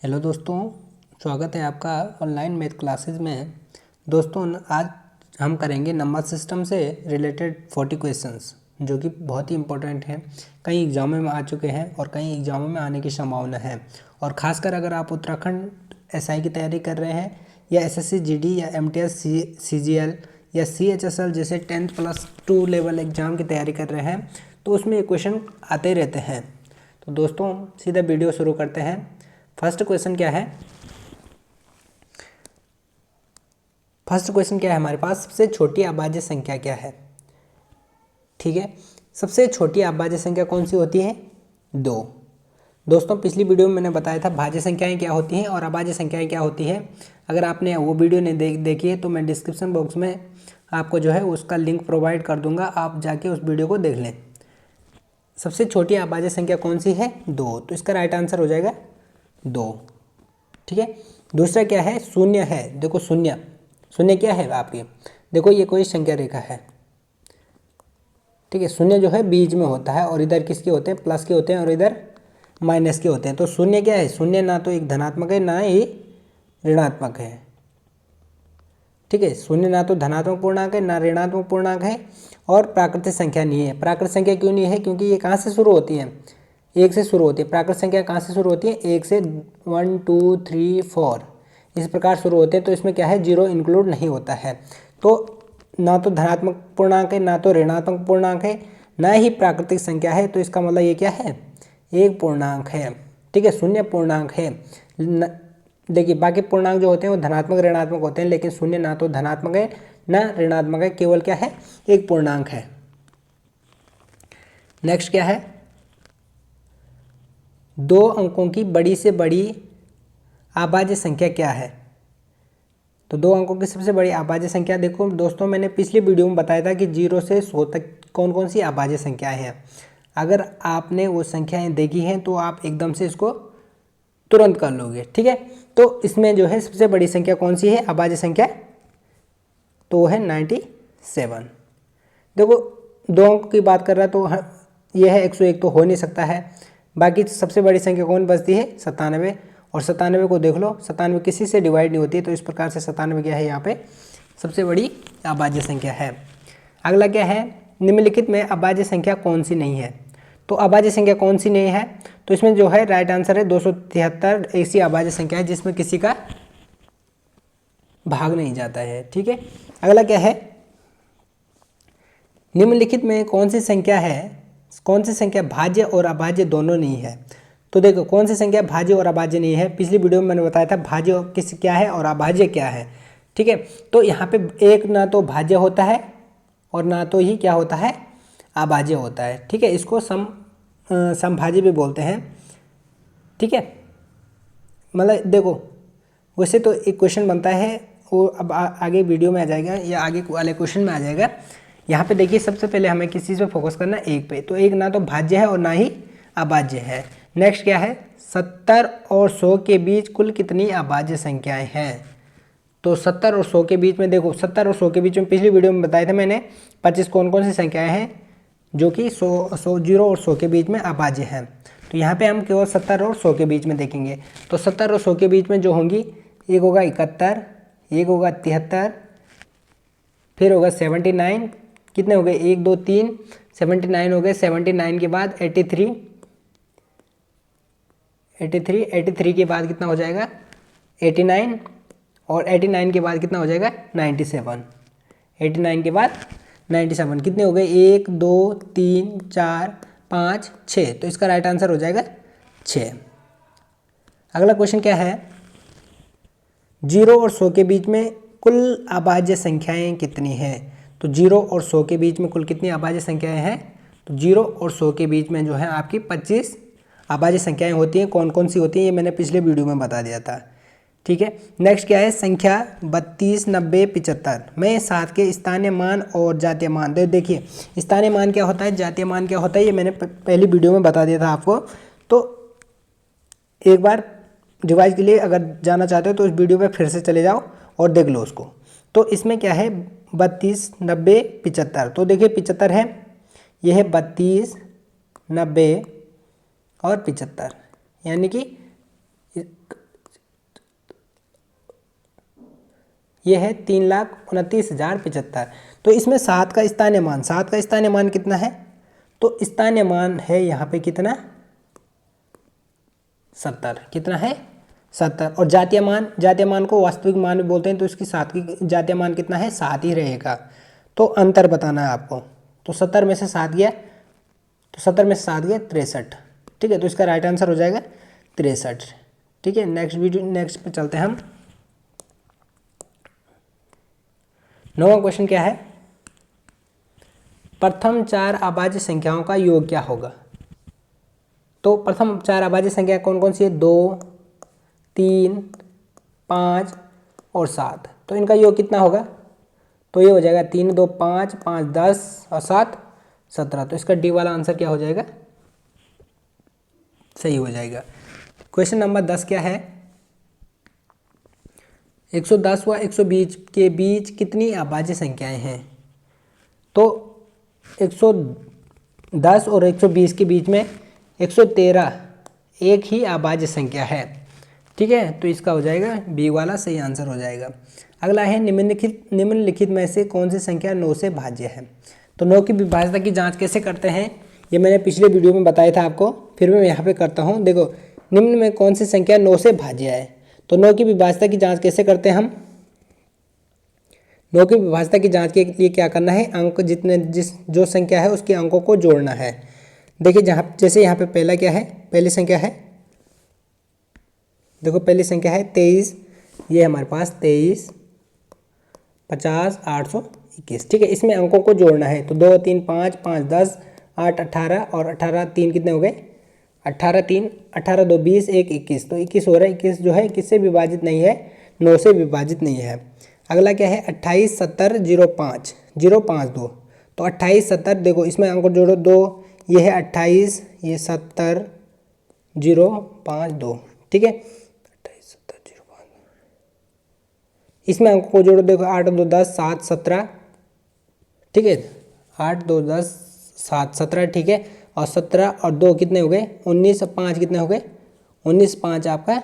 Hello दोस्तों, स्वागत है आपका ऑनलाइन मैथ क्लासेस में। दोस्तों आज हम करेंगे नंबर सिस्टम से रिलेटेड 40 क्वेश्चंस जो कि बहुत ही इंपॉर्टेंट हैं। कई एग्जामों में आ चुके हैं और कई एग्जामों में आने की संभावना है। और ख़ासकर अगर आप उत्तराखंड एसआई की तैयारी कर रहे हैं या एसएससी जीडी या एमटीएस सीजीएल या सीएचएसएल जैसे 10+2 लेवल एग्ज़ाम की तैयारी कर रहे हैं तो उसमें ये क्वेश्चन आते रहते हैं। तो दोस्तों सीधा वीडियो शुरू करते हैं। फर्स्ट क्वेश्चन क्या है हमारे पास, सबसे छोटी अभाज्य संख्या क्या है। ठीक है, सबसे छोटी अभाज्य संख्या कौन सी होती है? 2। दोस्तों पिछली वीडियो में मैंने बताया था भाज्य संख्याएं क्या होती हैं और अभाज्य संख्याएं क्या होती है। अगर आपने वो वीडियो नहीं देखी है तो मैं डिस्क्रिप्शन बॉक्स में आपको जो है उसका लिंक प्रोवाइड कर दूंगा, आप जाके उस वीडियो को देख लें। सबसे छोटी अभाज्य संख्या कौन सी है? 2। तो इसका राइट आंसर हो जाएगा 2। ठीक है, दूसरा क्या है? शून्य है। देखो शून्य क्या है आपके, देखो ये कोई संख्या रेखा है। ठीक है, शून्य जो है बीच में होता है और इधर किसके होते हैं? प्लस के होते हैं और इधर माइनस के होते हैं। तो शून्य क्या है? शून्य ना तो एक धनात्मक है ना ही ऋणात्मक है। ठीक है, शून्य ना तो धनात्मक पूर्णांक है ना ऋणात्मक पूर्णांक है और प्राकृतिक संख्या नहीं है। प्राकृतिक संख्या क्यों नहीं है? क्योंकि ये कहाँ से शुरू होती है? 1 से शुरू होती है। प्राकृतिक संख्या कहाँ से शुरू होती है? 1 से 1 2 3 4 इस प्रकार शुरू होते हैं। तो इसमें क्या है? 0 इंक्लूड नहीं होता है। तो ना तो धनात्मक पूर्णांक है ना तो ऋणात्मक पूर्णांक है ना ही प्राकृतिक संख्या है। तो इसका मतलब ये क्या है? एक पूर्णांक है। ठीक है, शून्य पूर्णांक है। देखिए बाकी पूर्णांक जो होते हैं वो धनात्मक ऋणात्मक होते हैं, लेकिन शून्य ना तो धनात्मक है ना ऋणात्मक है, केवल क्या है? एक पूर्णांक है। नेक्स्ट क्या है? 2 अंकों की बड़ी से बड़ी अभाज्य संख्या क्या है? तो 2 अंकों की सबसे बड़ी अभाज्य संख्या, देखो दोस्तों मैंने पिछली वीडियो में बताया था कि 0 से 100 तक कौन कौन सी अभाज्य संख्याएं हैं। अगर आपने वो संख्याएं देखी हैं तो आप एकदम से इसको तुरंत कर लोगे। ठीक है, तो इसमें जो है सबसे बड़ी संख्या कौन सी है अभाज्य संख्या? तो वो है 97। देखो 2 अंक की बात कर रहा है तो ये है 101 तो हो नहीं सकता है। बाकी सबसे बड़ी संख्या कौन बचती है? 97। और 97 को देख लो, 97 किसी से डिवाइड नहीं होती है, तो इस प्रकार से 97 क्या है? यहाँ पे सबसे बड़ी अभाज्य संख्या है। अगला क्या है? निम्नलिखित में अभाज्य संख्या कौन सी नहीं है? तो अभाज्य संख्या कौन सी नहीं है? तो इसमें जो है राइट आंसर है 273 ऐसी अभाज्य संख्या है जिसमें किसी का भाग नहीं जाता है। ठीक है, अगला क्या है? निम्नलिखित में कौन सी संख्या भाज्य और अभाज्य दोनों नहीं है? तो देखो कौन सी संख्या भाज्य और अभाज्य नहीं है। पिछली वीडियो में मैंने बताया था भाज्य किस क्या है और अभाज्य क्या है। ठीक है, तो यहाँ पे एक ना तो भाज्य होता है और ना तो ही क्या होता है? अभाज्य होता है। ठीक है, इसको समभाज्य भी बोलते हैं। ठीक है, मतलब देखो वैसे तो एक क्वेश्चन बनता है वो अब आगे वीडियो में आ जाएगा या आगे वाले क्वेश्चन में आ जाएगा। यहाँ पे देखिए सबसे पहले हमें किस चीज़ पे फोकस करना है? एक पे। तो एक ना तो भाज्य है और ना ही अभाज्य है। नेक्स्ट क्या है? 70 और 100 के बीच कुल कितनी अभाज्य संख्याएं हैं? तो 70 और 100 के बीच में, देखो 70 और 100 के बीच में पिछली वीडियो में बताया था मैंने 25 कौन कौन सी संख्याएं हैं जो कि 0 और 100 के बीच में अभाज्य हैं। तो यहाँ पे हम केवल 70 और 100 के बीच में देखेंगे। तो 70 और 100 के बीच में जो होंगी, एक होगा 71, एक होगा 73, फिर होगा 79। कितने हो गए? 1 2 3 79 हो गए। 79 के बाद 83 के बाद कितना हो जाएगा? 89 और 89 के बाद कितना हो जाएगा? 97। 89 के बाद 97 कितने हो गए? 1 2 3 4 5 6। तो इसका राइट आंसर हो जाएगा 6। अगला क्वेश्चन क्या है? 0 और 100 के बीच में कुल अभाज्य संख्याएं कितनी हैं? तो 0 और 100 के बीच में कुल कितनी अभाज्य संख्याएं हैं? तो 0 और 100 के बीच में जो है आपकी 25 अभाज्य संख्याएं होती हैं। कौन कौन सी होती हैं ये मैंने पिछले वीडियो में बता दिया था। ठीक है, नेक्स्ट क्या है? संख्या 32 90 75 में 7 के स्थानीय मान और जातीय मान। देखिए स्थानीय मान क्या होता है, जातीय मान क्या होता है, ये मैंने पहली वीडियो में बता दिया था आपको। तो एक बार रिवाइज के लिए अगर जाना चाहते हो तो उस वीडियो पे फिर से चले जाओ और देख लो उसको। तो इसमें क्या है? 32 90 75। तो देखिए 75 है, यह है 32 90 और 75, यानी कि ये है 3,29,075। तो इसमें 7 का स्थानीय मान, 7 का स्थानीय मान कितना है? तो स्थानीय मान है यहाँ पे कितना? 70। कितना है? 70। और जातीय मान को वास्तविक मान भी बोलते हैं, तो इसकी 7 की जातीय मान कितना है? 7 ही रहेगा। तो अंतर बताना है आपको। तो 70 में से 7 गया, तो 70 में से 7 गया 63। ठीक है, तो इसका राइट आंसर हो जाएगा 63। ठीक है, नेक्स्ट पे चलते हैं हम। 9वां क्वेश्चन क्या है? प्रथम 4 अभाज्य संख्याओं का योग क्या होगा? तो प्रथम 4 अभाज्य संख्या कौन कौन सी है? 2, 3, 5 और 7। तो इनका योग कितना होगा? तो ये हो जाएगा 3 2 5, 5 10 और 7 17। तो इसका डी वाला आंसर क्या हो जाएगा? सही हो जाएगा। क्वेश्चन नंबर 10 क्या है? 110 व 120 के बीच कितनी अभाज्य संख्याएं हैं? तो 110 और 120 के बीच में 113 एक ही अभाज्य संख्या है। ठीक है, तो इसका हो जाएगा बी वाला सही आंसर हो जाएगा। अगला है निम्नलिखित में से कौन सी संख्या 9 से भाज्य है? तो 9 की विभाज्यता की जांच कैसे करते हैं ये मैंने पिछले वीडियो में बताया था आपको, फिर मैं यहाँ पे करता हूँ। देखो, निम्न में कौन सी संख्या 9 से भाज्य है? तो 9 की विभाज्यता की जांच कैसे करते हैं हम? 9 की विभाज्यता की जांच के लिए क्या करना है? अंक जो संख्या है उसके अंकों को जोड़ना है। देखिए, जैसे यहाँ पे पहला क्या है? पहली संख्या है, देखो पहली संख्या है 23। ये हमारे पास 23, 50, 821। ठीक है, इसमें अंकों को जोड़ना है। तो 2 3 5, 5 10, 8 18 और 18 3 कितने हो गए? 18 3, 18 2 20, 1 21। तो 21 हो रहा है। 21 जो है किससे विभाजित नहीं है? 9 से विभाजित नहीं है। अगला क्या है? 28 70 05 052। तो 28 70, देखो इसमें अंक जोड़ो 2, ये है 28, ये 70 052। ठीक है, 28 70 052, इसमें अंकों को जोड़ो। देखो 8 2 10 7 17। ठीक है, 8 2 10 7 17। ठीक है, और 17 और 2 कितने हो गए? 19 और 5 कितने हो गए? 19 5 आपका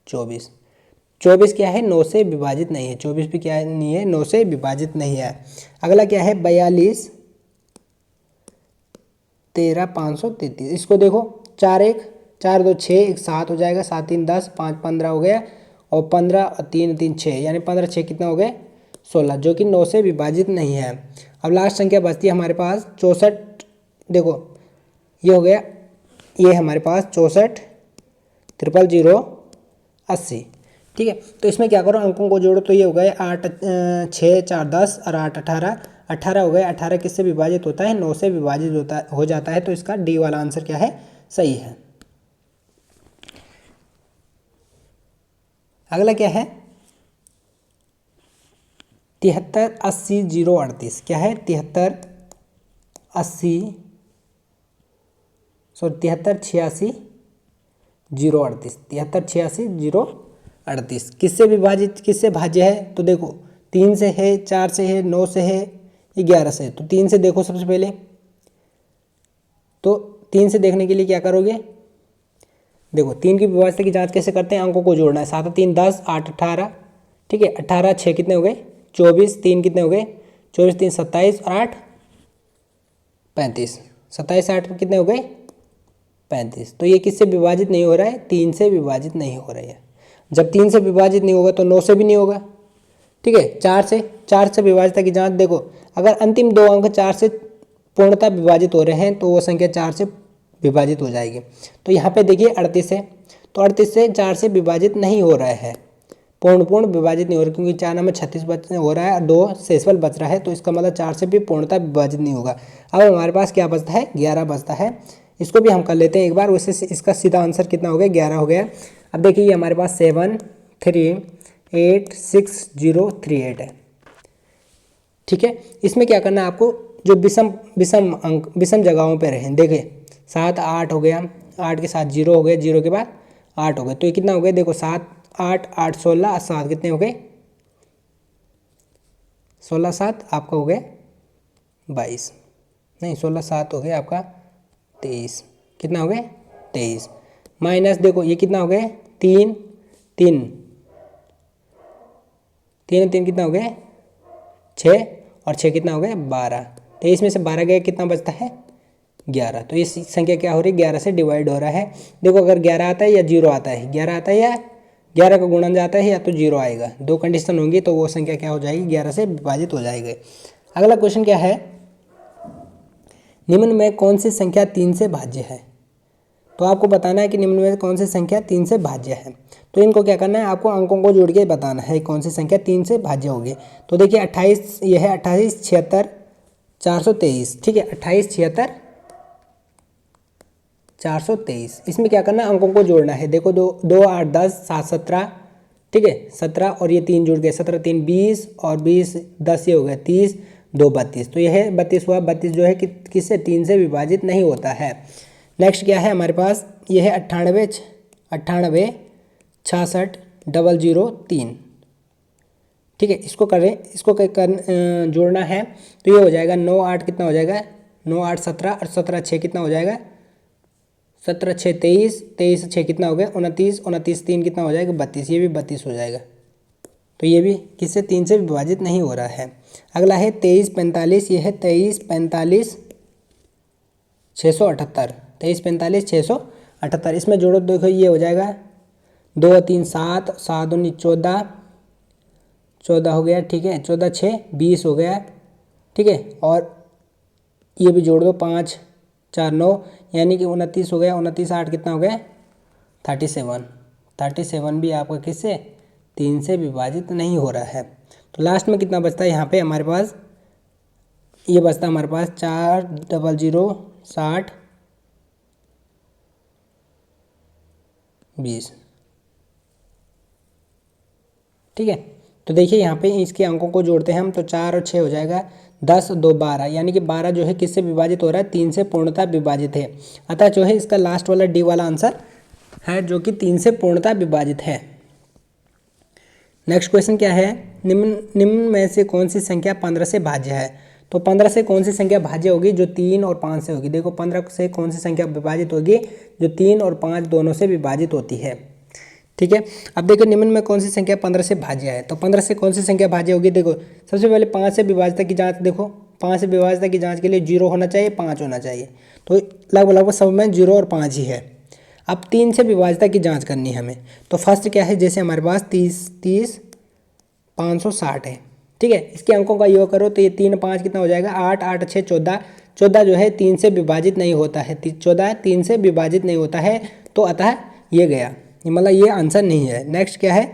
24। 24 क्या है? 9 से विभाजित नहीं है। 24 भी क्या नहीं है? 9 से विभाजित नहीं है। अगला क्या है? 42 13 533। इसको देखो, 4 1 4 2 6, 1 7 हो जाएगा, 7 3 10, 5 15 हो गया, और 15 और 3 3 6, यानी 15 6 कितना हो गए? 16, जो कि 9 से विभाजित नहीं है। अब लास्ट संख्या बचती है हमारे पास 64। देखो ये हो गया, ये हमारे पास 64 000 80। ठीक है, तो इसमें क्या करो? अंकों को जोड़ो। तो ये हो गए 8 6 4 10 और 8 18 18 हो गए। 18 किससे विभाजित होता है? 9 से विभाजित हो जाता है। तो इसका डी वाला आंसर क्या है? सही है। अगला क्या है? 73 80 038। क्या है? 73 80 73 86 038। 73 86 038 किससे विभाजित, किससे भाज्य है? तो देखो 3 से है, 4 से है, 9 से है, 11 से है। तो 3 से देखो सबसे पहले। तो 3 से देखने के लिए क्या करोगे? देखो 3 की विभाज्यता की जांच कैसे करते हैं? अंकों को जोड़ना है। 7 3 10, 8 18। ठीक है, 18 6 कितने हो गए? 24 3 कितने हो गए? 24 3 27 और 8 35। 27 8 कितने हो गए? 35। तो ये किससे विभाजित नहीं हो रहा है? 3 से विभाजित नहीं हो रहा है। जब 3 से विभाजित नहीं होगा तो 9 से भी नहीं होगा। ठीक है, 4 से विभाज्यता की जांच देखो, अगर अंतिम 2 अंक 4 से पूर्णतः विभाजित हो रहे हैं तो वो संख्या 4 से विभाजित हो जाएगी। तो यहाँ पे देखिए 38 है, तो 38 से 4 से विभाजित नहीं हो रहा है, पूर्ण विभाजित नहीं हो रहा, क्योंकि 4 में 36 हो रहा है और 2 शेषफल बच रहा है। तो इसका मतलब 4 से भी पूर्णतः विभाजित नहीं होगा। अब हमारे पास क्या बचता है? 11 बचता है। इसको भी हम कर लेते हैं एक बार। वैसे इसका सीधा आंसर कितना हो गया? 11 हो गया। अब देखिए ये हमारे पास 7 3 8 6 0 3 8 है। ठीक है, इसमें क्या करना है आपको? जो विषम जगहों पे रहें। देखिए 7 8 हो गया, 8 के साथ 0 हो गया, 0 के बाद 8 हो गए। तो ये कितना हो गया? देखो 7 8 8 16 और 7 कितने हो गए? 16 7 आपका हो गया 22, नहीं 16 7 हो गया आपका 23। कितना हो गया? 23। माइनस देखो ये कितना हो गया? 3 3 3 और 3 कितना हो गया 6 और 6 कितना हो गया 12। 23 में से 12 गया कितना बचता है 11। तो ये संख्या क्या हो रही है 11 से डिवाइड हो रहा है। देखो अगर 11 आता है या 0 आता है, 11 आता है या 11 का गुणन जाता है या तो 0 आएगा, दो कंडीशन होंगी तो वो संख्या क्या हो जाएगी 11 से विभाजित हो जाएगी। अगला क्वेश्चन क्या है, निम्न में कौन सी संख्या 3 से भाज्य है। तो आपको बताना है कि निम्न में कौन सी संख्या 3 से भाज्य है। तो इनको क्या करना है, आपको अंकों को जोड़ के बताना है कौन सी संख्या 3 से भाज्य होगी। तो देखिए 28, यह है 28 76 423, ठीक है 28 76 423। इसमें क्या करना है अंकों को जोड़ना है। देखो 2 8 10 7 17, ठीक है 17 और ये 3 जुड़ गए 17 3 20 और 20 10 ये हो गया 30 2 32। तो यह है 32 हुआ। 32 जो है किससे 3 से विभाजित नहीं होता है। नेक्स्ट क्या है हमारे पास, ये है 98 66 003, ठीक है इसको करें, इसको जोड़ना है तो ये हो जाएगा 9 8 कितना हो जाएगा 9 8 17 और 17 6 कितना हो जाएगा 17 6 23, 23 6 कितना हो गया 29, 29 3 कितना हो जाएगा 32, ये भी 32 हो जाएगा। तो ये भी किससे 3 से विभाजित नहीं हो रहा है। अगला है 23 45, ये है 23 45 678, 23 45 678। इसमें जोड़ो देखो ये हो जाएगा 2 3 7 7 19 14 14 हो गया, ठीक है 14 6 20 हो गया, ठीक है और ये भी जोड़ दो 5 4 9 यानी कि 29 हो गया। 29 8 कितना हो गया 37। 37 भी आपका किससे 3 से विभाजित नहीं हो रहा है। तो लास्ट में कितना बचता है यहाँ पे हमारे पास, ये बचता है हमारे पास 4 0 0 60 20, ठीक है। तो देखिए यहाँ पे इसके अंकों को जोड़ते हैं हम तो 4 और 6 हो जाएगा 10 2 12, यानी कि 12 जो है किससे विभाजित हो रहा है 3 से पूर्णतः विभाजित है। अतः जो है इसका लास्ट वाला डी वाला आंसर है जो कि 3 से पूर्णतः विभाजित है। नेक्स्ट क्वेश्चन क्या है, निम्न में से कौन सी संख्या 15 से भाज्य है। तो 15 से कौन सी संख्या भाज्य होगी जो 3 और 5 से होगी। देखो 15 से कौन सी संख्या विभाजित होगी जो 3 और 5 दोनों से विभाजित होती है, ठीक है। अब देखो निम्न में कौन सी संख्या 15 से भाज्य है। तो 15 से कौन सी संख्या भाज्य होगी, देखो सबसे पहले 5 से विभाज्यता की जांच, देखो 5 से विभाज्यता की जांच के लिए 0 होना चाहिए 5 होना चाहिए, तो लगभग सब में 0 और 5 ही है। अब 3 से विभाज्यता की जांच करनी है हमें। तो फर्स्ट क्या है, जैसे हमारे पास 30 560 है, ठीक है इसके अंकों का योग करो तो ये 3 5 कितना हो जाएगा 8 8 6 14, 14 जो है 3 से विभाजित नहीं होता है, 14 3 से विभाजित नहीं होता है, तो अतः ये गया, मतलब ये आंसर नहीं है। नेक्स्ट क्या है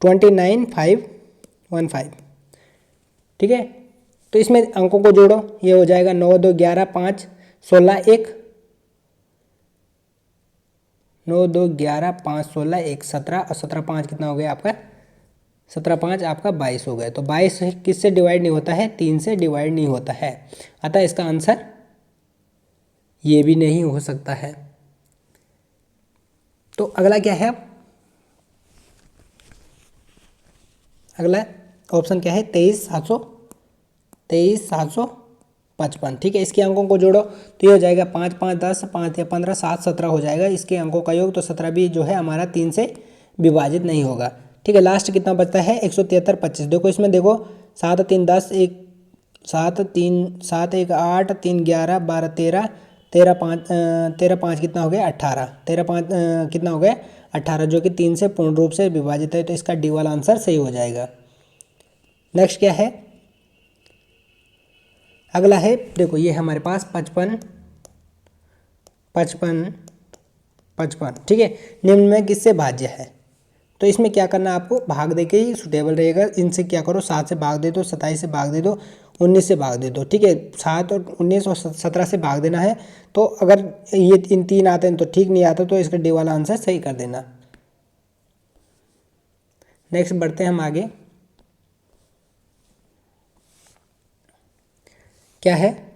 29 515, ठीक है। तो इसमें अंकों को जोड़ो, ये हो जाएगा 9 2 11 5 16 1, 9 2 11 5 16 1 17 और 17 5 कितना हो गया आपका 17 5 आपका 22 हो गया। तो 22 किससे डिवाइड नहीं होता है 3 से डिवाइड नहीं होता है, अतः इसका आंसर ये भी नहीं हो सकता है। तो अगला क्या है, अगला ऑप्शन क्या है 23 755, ठीक है इसके अंकों को जोड़ो तो ये हो जाएगा 5 5 10 5 या 15 7 17 हो जाएगा इसके अंकों का योग, तो 17 भी जो है हमारा 3 से विभाजित नहीं होगा, ठीक है। लास्ट कितना बचता है 173 25। देखो इसमें देखो 7 3 10 1 7 3 7 1 8 3 11 12 13 13 5 कितना हो गया 18, 13 5 कितना हो गया 18 जो कि 3 से पूर्ण रूप से विभाजित है, तो इसका डी वाला आंसर सही हो जाएगा। नेक्स्ट क्या है, अगला है देखो ये हमारे पास 55 55 55, ठीक है निम्न में किससे भाज्य है। तो इसमें क्या करना है आपको भाग दे के ही सुटेबल रहेगा। इनसे क्या करो 7 से भाग दे दो, 27 से भाग दे दो, 19 से भाग दे दो, ठीक है 7 और 19 और 17 से भाग देना है। तो अगर ये इन 3 आते हैं तो ठीक, नहीं आता तो इसका डी वाला आंसर सही कर देना। नेक्स्ट बढ़ते हैं हम आगे, क्या है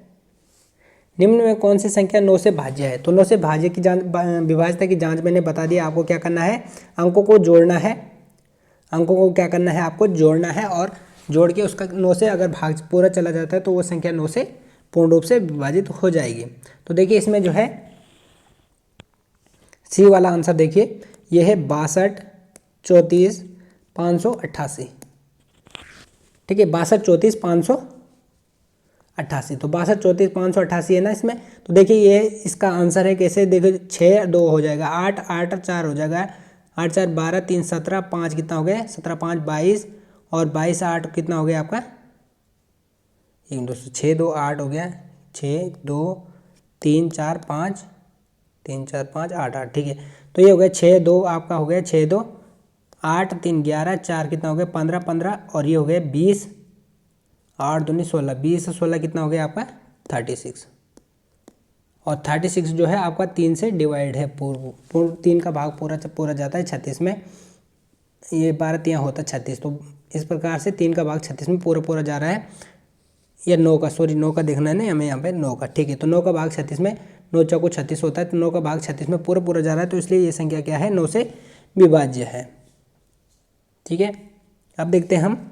निम्न में कौन सी संख्या 9 से भाज्य है। तो 9 से भाज्य की जांच विभाज्यता की जांच मैंने बता दिया, आपको क्या करना है अंकों को जोड़ना है, अंकों को क्या करना है आपको जोड़ना है और जोड़ के उसका 9 से अगर भाग पूरा चला जाता है तो वो संख्या 9 से पूर्ण रूप से विभाजित हो जाएगी। तो देखिए इसमें जो है सी वाला आंसर देखिए ये है 62 34 588, ठीक है, 62, 34, 588। तो 62, 34, 588 है ना इसमें। तो देखिए ये इसका आंसर है कैसे, देखिए 6 2 हो जाएगा, 8 8 4 हो जाएगा, 8 4 12 3 17, 5 कितना हो गया 17 5 22, और 22 8 कितना हो गया आपका, एक दोस्तों 6 2 8 हो गया, 6 2 3 4 5, 3 4 5 8 8, ठीक है। तो ये हो गया 6 2 आपका हो गया 6 2 8 3 11, 4 कितना हो गया 15 15, और ये हो गया 20, 8 दूनी 16, 20 16 कितना हो गया आपका 36। और 36 जो है आपका 3 से डिवाइड है, पूर्ण 3 का भाग पूरा पूरा जाता है 36 में, ये 12 3 होता है 36। तो इस प्रकार से 3 का भाग 36 में पूरा पूरा जा रहा है। या 9 का, सॉरी 9 का देखना है ना हमें यहाँ पे 9 का, ठीक है। तो 9 का भाग 36 में, 9 चौको 36 होता है, तो 9 का भाग 36 में पूरा पूरा जा रहा है, तो इसलिए ये संख्या क्या है 9 से विभाज्य है, ठीक है। अब देखते हैं हम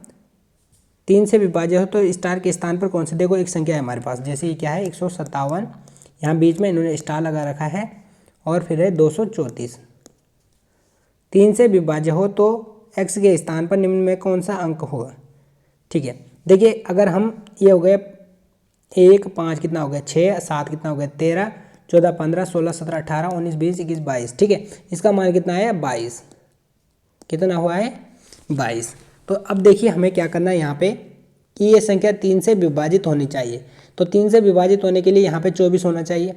3 से विभाज्य हो तो स्टार के स्थान पर कौन से, देखो एक संख्या है हमारे पास, जैसे ये क्या है 157, यहाँ बीच में इन्होंने स्टार लगा रखा है, और फिर है 234। 3 से विभाज्य हो तो x के स्थान पर निम्न में कौन सा अंक होगा, ठीक है। देखिए अगर हम ये हो गए 1 5 कितना हो गया 6 7 कितना हो गया 13 14 15 16 17 18 19 20 21 22, ठीक है। इसका मान कितना है 22, कितना हुआ है 22। तो अब देखिए हमें क्या करना है यहाँ पे कि ये संख्या 3 से विभाजित होनी चाहिए। तो 3 से विभाजित होने के लिए यहाँ पे 24 होना चाहिए,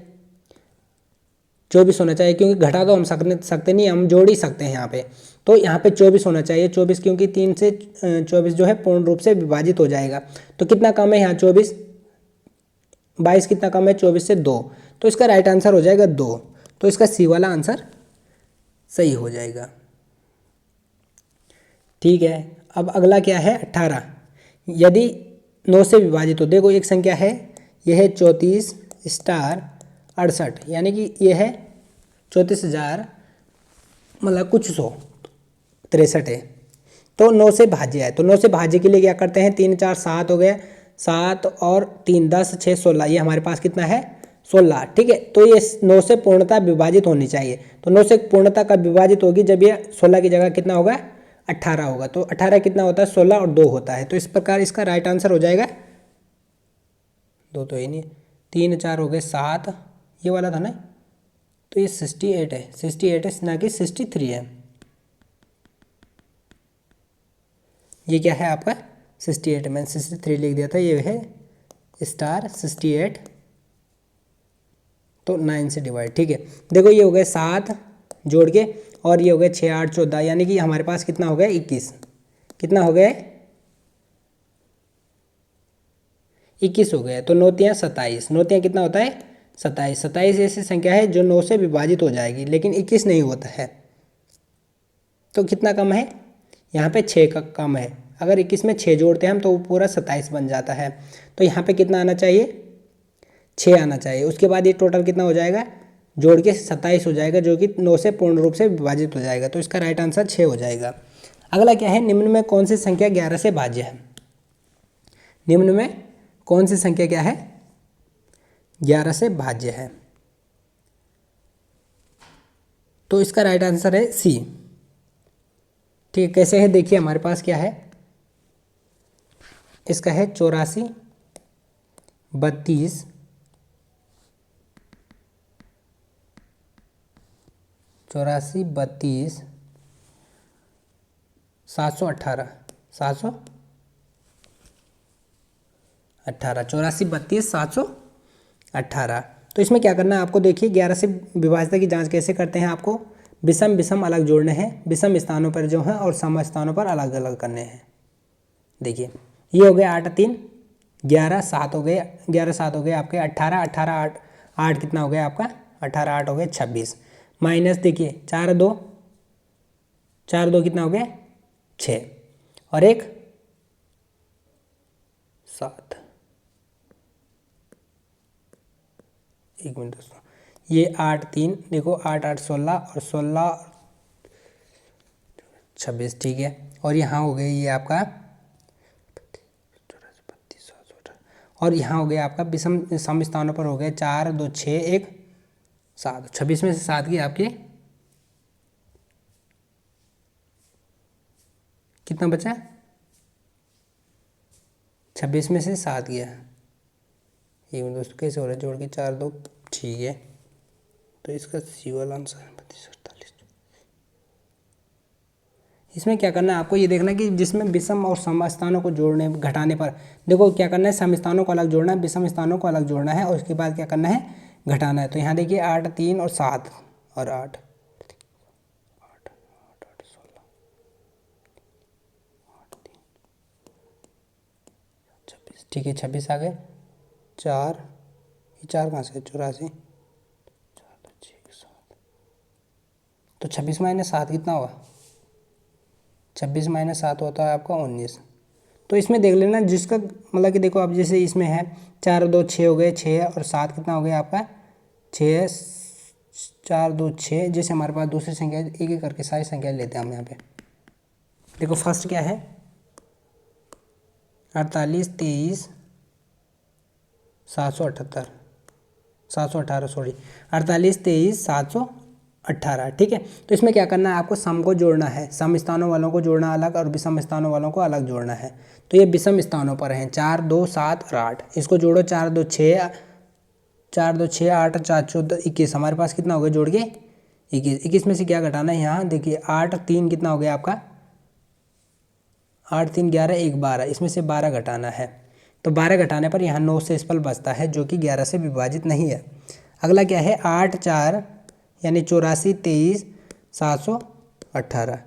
24 होना चाहिए, क्योंकि घटा तो हम सकते नहीं, हम जोड़ ही सकते हैं यहाँ पे। तो यहाँ पे 24 होना चाहिए, 24, क्योंकि 3 से 24 जो है पूर्ण रूप से विभाजित हो जाएगा। तो कितना कम है यहाँ 24, 22 कितना कम है 24 से 2, तो इसका राइट आंसर हो जाएगा 2। तो इसका सी वाला आंसर सही हो जाएगा, ठीक है। अब अगला क्या है 18। यदि 9 से विभाजित हो, देखो एक संख्या है, यह है 34 स्टार 68, यानी कि यह है 34,000 मतलब कुछ 163 है। तो 9 से भाज्य है, तो 9 से भाज्य के लिए क्या करते हैं 3 4 7 हो गया, 7 और 3 10 6 16, ये हमारे पास कितना है 16, ठीक है। तो ये 9 से पूर्णता विभाजित होनी चाहिए। तो 9 से पूर्णता कब विभाजित होगी, जब ये 16 की जगह कितना होगा 18 होगा। तो 18 कितना होता है 16 और 2 होता है। तो इस प्रकार इसका राइट आंसर हो जाएगा 2 तो ही नहीं, 3 4 हो गए 7, ये वाला था ना, तो ये 68 है, 68 है ना कि 63 है। ये क्या है आपका 68, मैंने 63 लिख दिया था, ये है स्टार 68, तो 9 से डिवाइड, ठीक है। देखो ये हो गए 7 जोड़ के, और ये हो गए 6 8 14, यानी कि हमारे पास कितना हो गया 21, कितना हो गया 21 हो गया। तो 9 तियाँ 27, 9 तियाँ कितना होता है 27, 27 ऐसी संख्या है जो 9 से विभाजित हो जाएगी, लेकिन 21 नहीं होता है। तो कितना कम है यहाँ पे 6 का कम है। अगर 21 में 6 जोड़ते हैं हम तो वो पूरा 27 बन जाता है। तो यहाँ पे कितना आना चाहिए 6 आना चाहिए। उसके बाद ये टोटल कितना हो जाएगा, जोड़ के 27 हो जाएगा, जो कि 9 से पूर्ण रूप से विभाजित हो जाएगा। तो इसका राइट आंसर 6 हो जाएगा। अगला क्या है, निम्न में कौन सी संख्या 11 से भाज्य है। निम्न में कौन सी संख्या क्या है 11 से भाज्य है। तो इसका राइट आंसर है सी, ठीक है। कैसे है देखिए, हमारे पास क्या है, इसका है 84 32 84 32 718 718, 84 32 718। तो इसमें क्या करना है आपको, देखिए 11 से विभाज्यता की जांच कैसे करते हैं, आपको विषम विषम अलग जोड़ने हैं, विषम स्थानों पर जो है और सम स्थानों पर अलग अलग करने हैं। देखिए ये हो गया 8 3 11 7 हो गए, 11 7 हो गए आपके 18 18 8 8 कितना हो गया आपका 18 8 हो गए 26, माइनस देखिए 4 2 4 2 कितना हो गया 6 और 1 7। एक मिनट दोस्तों, ये 8 3 देखो 8 8 16 और 16 26, ठीक है। और यहाँ हो गए ये आपका, और यहाँ हो गया आपका विषम सम स्थानों पर हो गया 4 2 6 1 7, 26 में से 7 की आपके कितना बचा 26 में से 7 गया, ये दोस्तों कैसे हो रहा है, जोड़ के 4 2, ठीक है। तो इसका सी वाला आंसर है 3248। इसमें क्या करना है आपको, ये देखना कि जिसमें विषम और सम स्थानों को जोड़ने घटाने पर, देखो क्या करना है, सम स्थानों को अलग जोड़ना है, विषम स्थानों को अलग जोड़ना है, और उसके बाद क्या करना है, घटाना है। तो यहाँ देखिए 8 3 और 7 और 8 26, ठीक है। 26 आ गए, 4, ये 4 कहाँ से, 84, तो 26 माइनस 7 कितना हुआ, 26 माइनस 7 होता है आपका 19। तो इसमें देख लेना जिसका मतलब कि देखो अब जैसे इसमें है 4 2 6 हो गए, 6 और 7 कितना हो गया आपका 6, 4 2 6। जैसे हमारे पास दूसरी संख्या एक एक करके सारी संख्या लेते हैं हम यहाँ पे। देखो फर्स्ट क्या है 48 23 778, 718 सॉरी, 48 23 718, ठीक है। तो इसमें क्या करना है आपको, सम को जोड़ना है, सम स्थानों वालों को जोड़ना अलग और विषम स्थानों वालों को अलग जोड़ना है। तो ये विषम स्थानों पर हैं 4 2 7 और 8, इसको जोड़ो 4 2 6, 4 2 6 8 4 14 21, हमारे पास कितना हो गया जोड़ के 21। 21 में से क्या घटाना है, यहाँ देखिए 8 3 कितना हो गया आपका, 8 3 11 1 12, इसमें से 12 घटाना है। तो 12 घटाने पर यहाँ 9 से स्पल बचता है जो कि 11 से विभाजित नहीं है। अगला क्या है 8 4 यानी 84 23 718,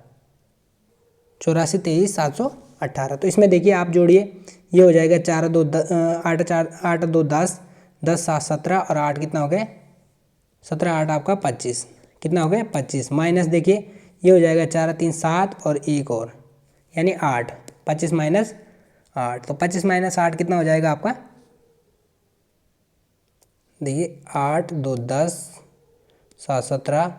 84 23 718। तो इसमें देखिए आप जोड़िए, ये हो जाएगा 4 2 8 4 8 2 10 10 7 17 और 8 कितना हो गए 17 8 आपका 25, कितना हो गया 25। माइनस देखिए ये हो जाएगा 4 3 7 और 1 और यानी 8, 25 माइनस 8, तो 25 माइनस 8 कितना हो जाएगा आपका, देखिए 8 2 10 7 17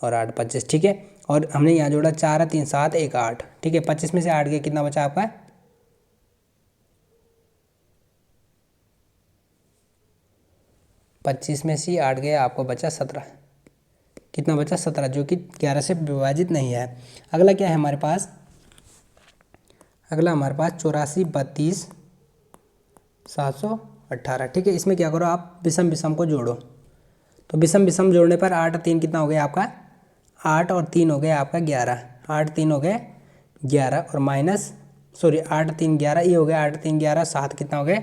और 8 25, ठीक है। और हमने यहाँ जोड़ा 4 3 7 1 8, ठीक है। 25 में से 8 गया, कितना बचा आपका 25 में से 8 गया, आपको बचा 17, कितना बचा 17, जो कि 11 से विभाजित नहीं है। अगला क्या है हमारे पास, अगला हमारे पास 84 32 718, ठीक है। इसमें क्या करो आप विषम विषम को जोड़ो, तो विषम विषम जोड़ने पर 8 3 कितना हो गया आपका 8 और 3 हो गया आपका 11, 8 3 हो गए 11 और माइनस सॉरी 8 3 11, ये हो गया 8 3 11 7 कितना हो गए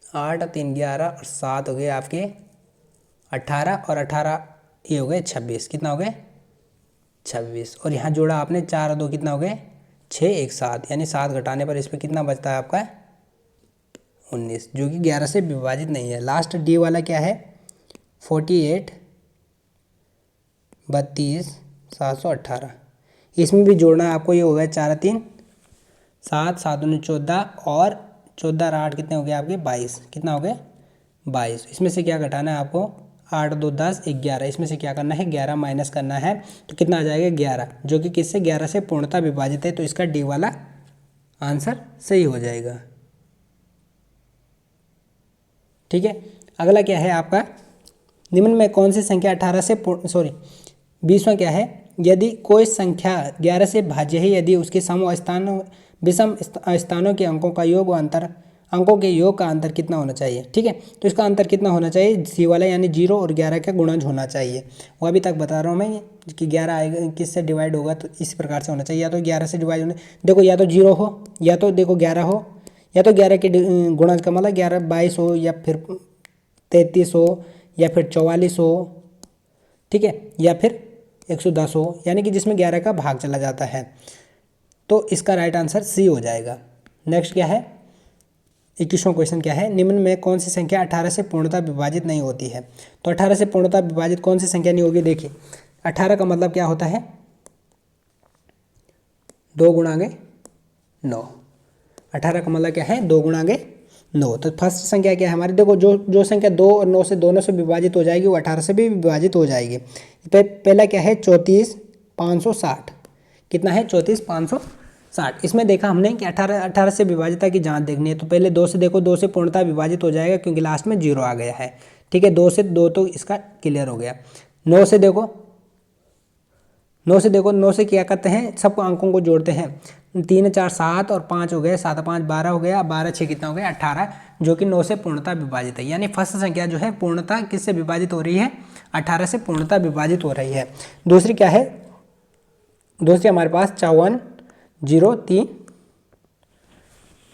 8 3 11 और 7 हो गए आपके 18 और 18 ये हो गए 26, कितना हो गए 26। और यहाँ जोड़ा आपने 4 2 कितना हो गए 6 1 7, यानी 7 घटाने पर इसमें कितना बचता है आपका 19, जो कि 11 से विभाजित नहीं है। लास्ट डी वाला क्या है 48 32 718, इसमें भी जोड़ना है आपको, ये हो गया 4 3 7 7 19 14 और 14 और 8 कितने हो गए आपके 22, कितना हो गए 22। इसमें से क्या घटाना है आपको 8 2 10 11, इसमें से क्या करना है 11 माइनस करना है, तो कितना आ जाएगा 11, जो कि किससे 11 से पूर्णतः विभाजित है। तो इसका डी वाला आंसर सही हो जाएगा, ठीक है। अगला क्या है आपका, निम्न में कौन सी संख्या 18 से 20वां क्या है, यदि कोई संख्या 11 से भाज्य है, यदि उसके सम स्थानों विषम स्थानों के अंकों का योग व अंतर, अंकों के योग का अंतर कितना होना चाहिए, ठीक है। तो इसका अंतर कितना होना चाहिए, सी वाला यानी 0 और 11 का गुणज होना चाहिए। वो अभी तक बता रहा हूँ मैं कि 11 आएगा किससे डिवाइड होगा, तो इस प्रकार से होना चाहिए, या तो 11 से डिवाइड होने, देखो या तो 0 हो या तो देखो 11 हो, या तो 11 के गुणज का मतलब 11 22 हो या फिर 33 हो या फिर 44 हो, ठीक है, या फिर 110 हो, यानी कि जिसमें 11 का भाग चला जाता है। तो इसका राइट आंसर सी हो जाएगा। नेक्स्ट क्या है 21वां क्वेश्चन क्या है, निम्न में कौन सी संख्या 18 से पूर्णतः विभाजित नहीं होती है। तो 18 से पूर्णतः विभाजित कौन सी संख्या नहीं होगी, देखिए 18 का मतलब क्या होता है 2 गुणा 9, 18 का मतलब क्या है 2 गुणा 9। तो फर्स्ट संख्या क्या है हमारी, देखो जो संख्या 2 और 9 से दोनों से विभाजित हो जाएगी वो 18 से भी विभाजित हो जाएगी। पहला क्या है 34 560, कितना है 34 560। इसमें देखा हमने कि 18 से विभाजिता की जांच देखनी है, तो पहले 2 से देखो, 2 से पूर्णतः विभाजित हो जाएगा क्योंकि लास्ट में 0 आ गया है, ठीक है। 2 से 2 तो इसका क्लियर हो गया। 9 से देखो, 9 से क्या करते हैं, सबको अंकों को जोड़ते हैं, 3 4 7 और 5 हो गए, 7 5 12 हो गया, 12 6 कितना हो गया 18, जो कि 9 से पूर्णतः विभाजित है। यानी फर्स्ट संख्या जो है पूर्णतः किससे विभाजित हो रही है, 18 से पूर्णतः विभाजित हो रही है। दूसरी क्या है, दूसरी हमारे पास 54 0 3,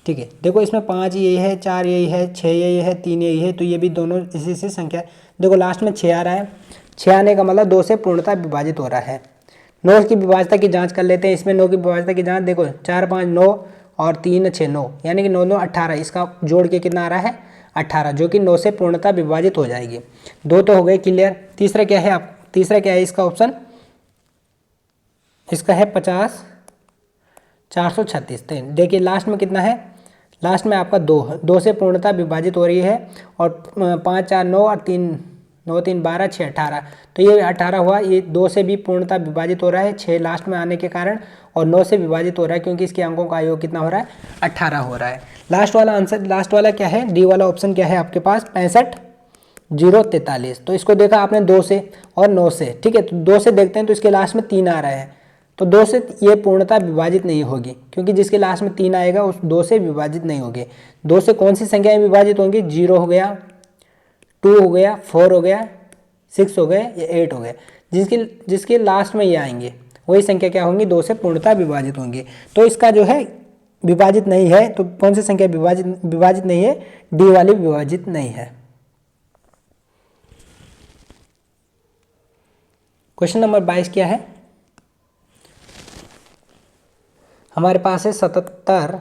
ठीक है। देखो इसमें 5 यही है, 4 यही है, 6 यही है, 3 यही है, तो ये भी दोनों इसी से संख्या। देखो लास्ट में 6 आ रहा है, 6 आने का मतलब 2 से पूर्णतः विभाजित हो रहा है। 9 की विभाज्यता की जांच कर लेते हैं। इसमें 9 की विभाज्यता की जांच देखो, 4 5 9 और 3 6 9, यानी कि 9 9 18, इसका जोड़ के कितना आ रहा है 18, जो कि 9 से पूर्णतः विभाजित हो जाएगी। 2 तो हो गए क्लियर। तीसरा क्या है, आप तीसरा क्या है इसका ऑप्शन, इसका है 50 436। देखिए लास्ट में कितना है, लास्ट में आपका 2 से पूर्णतः विभाजित हो रही है, और 5 4 9 और 3 9 3 12 6 18, तो ये 18 हुआ, ये 2 से भी पूर्णतः विभाजित हो रहा है 6 लास्ट में आने के कारण, और 9 से विभाजित हो रहा है क्योंकि इसके अंकों का योग कितना हो रहा है 18 हो रहा है। लास्ट वाला आंसर, लास्ट वाला क्या है, डी वाला ऑप्शन क्या है आपके पास 65 0 43। तो इसको देखा आपने 2 से और 9 से, ठीक है। तो 2 से देखते हैं तो इसके लास्ट में 3 आ रहा है, तो 2 से ये पूर्णतः विभाजित नहीं होगी, क्योंकि जिसके लास्ट में 3 आएगा उस 2 से विभाजित नहीं होगी। 2 से कौन सी संख्याएं विभाजित होंगी, 0 हो गया, 2 हो गया, 4 हो गया, 6 हो गए या 8 हो गए, जिसके लास्ट में ये आएंगे वही संख्या क्या होंगी, 2 से पूर्णतः विभाजित होंगी। तो इसका जो है विभाजित नहीं है, तो कौन सी संख्या विभाजित नहीं है, डी वाली विभाजित नहीं है। क्वेश्चन नंबर 22 क्या है, हमारे पास है 77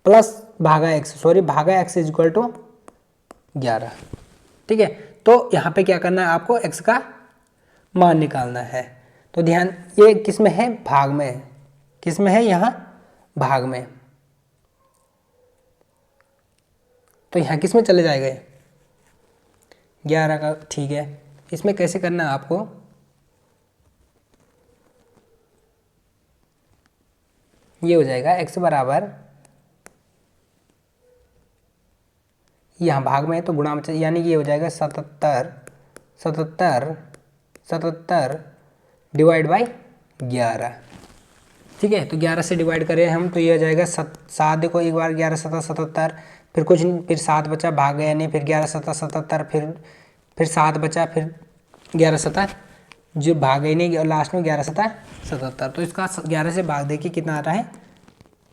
प्लस भागा x, भागा x इज इक्वल टू 11, ठीक है। तो यहाँ पे क्या करना है आपको, x का मान निकालना है। तो ध्यान, ये किस में है, भाग में है, किस में है, यहाँ भाग में, तो यहाँ किस में चले जाएगा 11 का, ठीक है। इसमें कैसे करना है आपको, ये हो जाएगा x बराबर, यहाँ भाग में है तो गुणा में, यानी कि ये हो जाएगा 77 डिवाइड बाई 11, ठीक है। तो 11 से डिवाइड करें हम तो ये हो जाएगा 7, देखो एक बार 11 7 77, फिर कुछ नहीं, फिर 7 बचा, भाग गया नहीं, फिर 11 7 77, फिर 7 बचा, फिर 11 7 जो भाग गई नहीं, और लास्ट में 11 7 77। तो इसका 11 से भाग देखिए कितना आ रहा है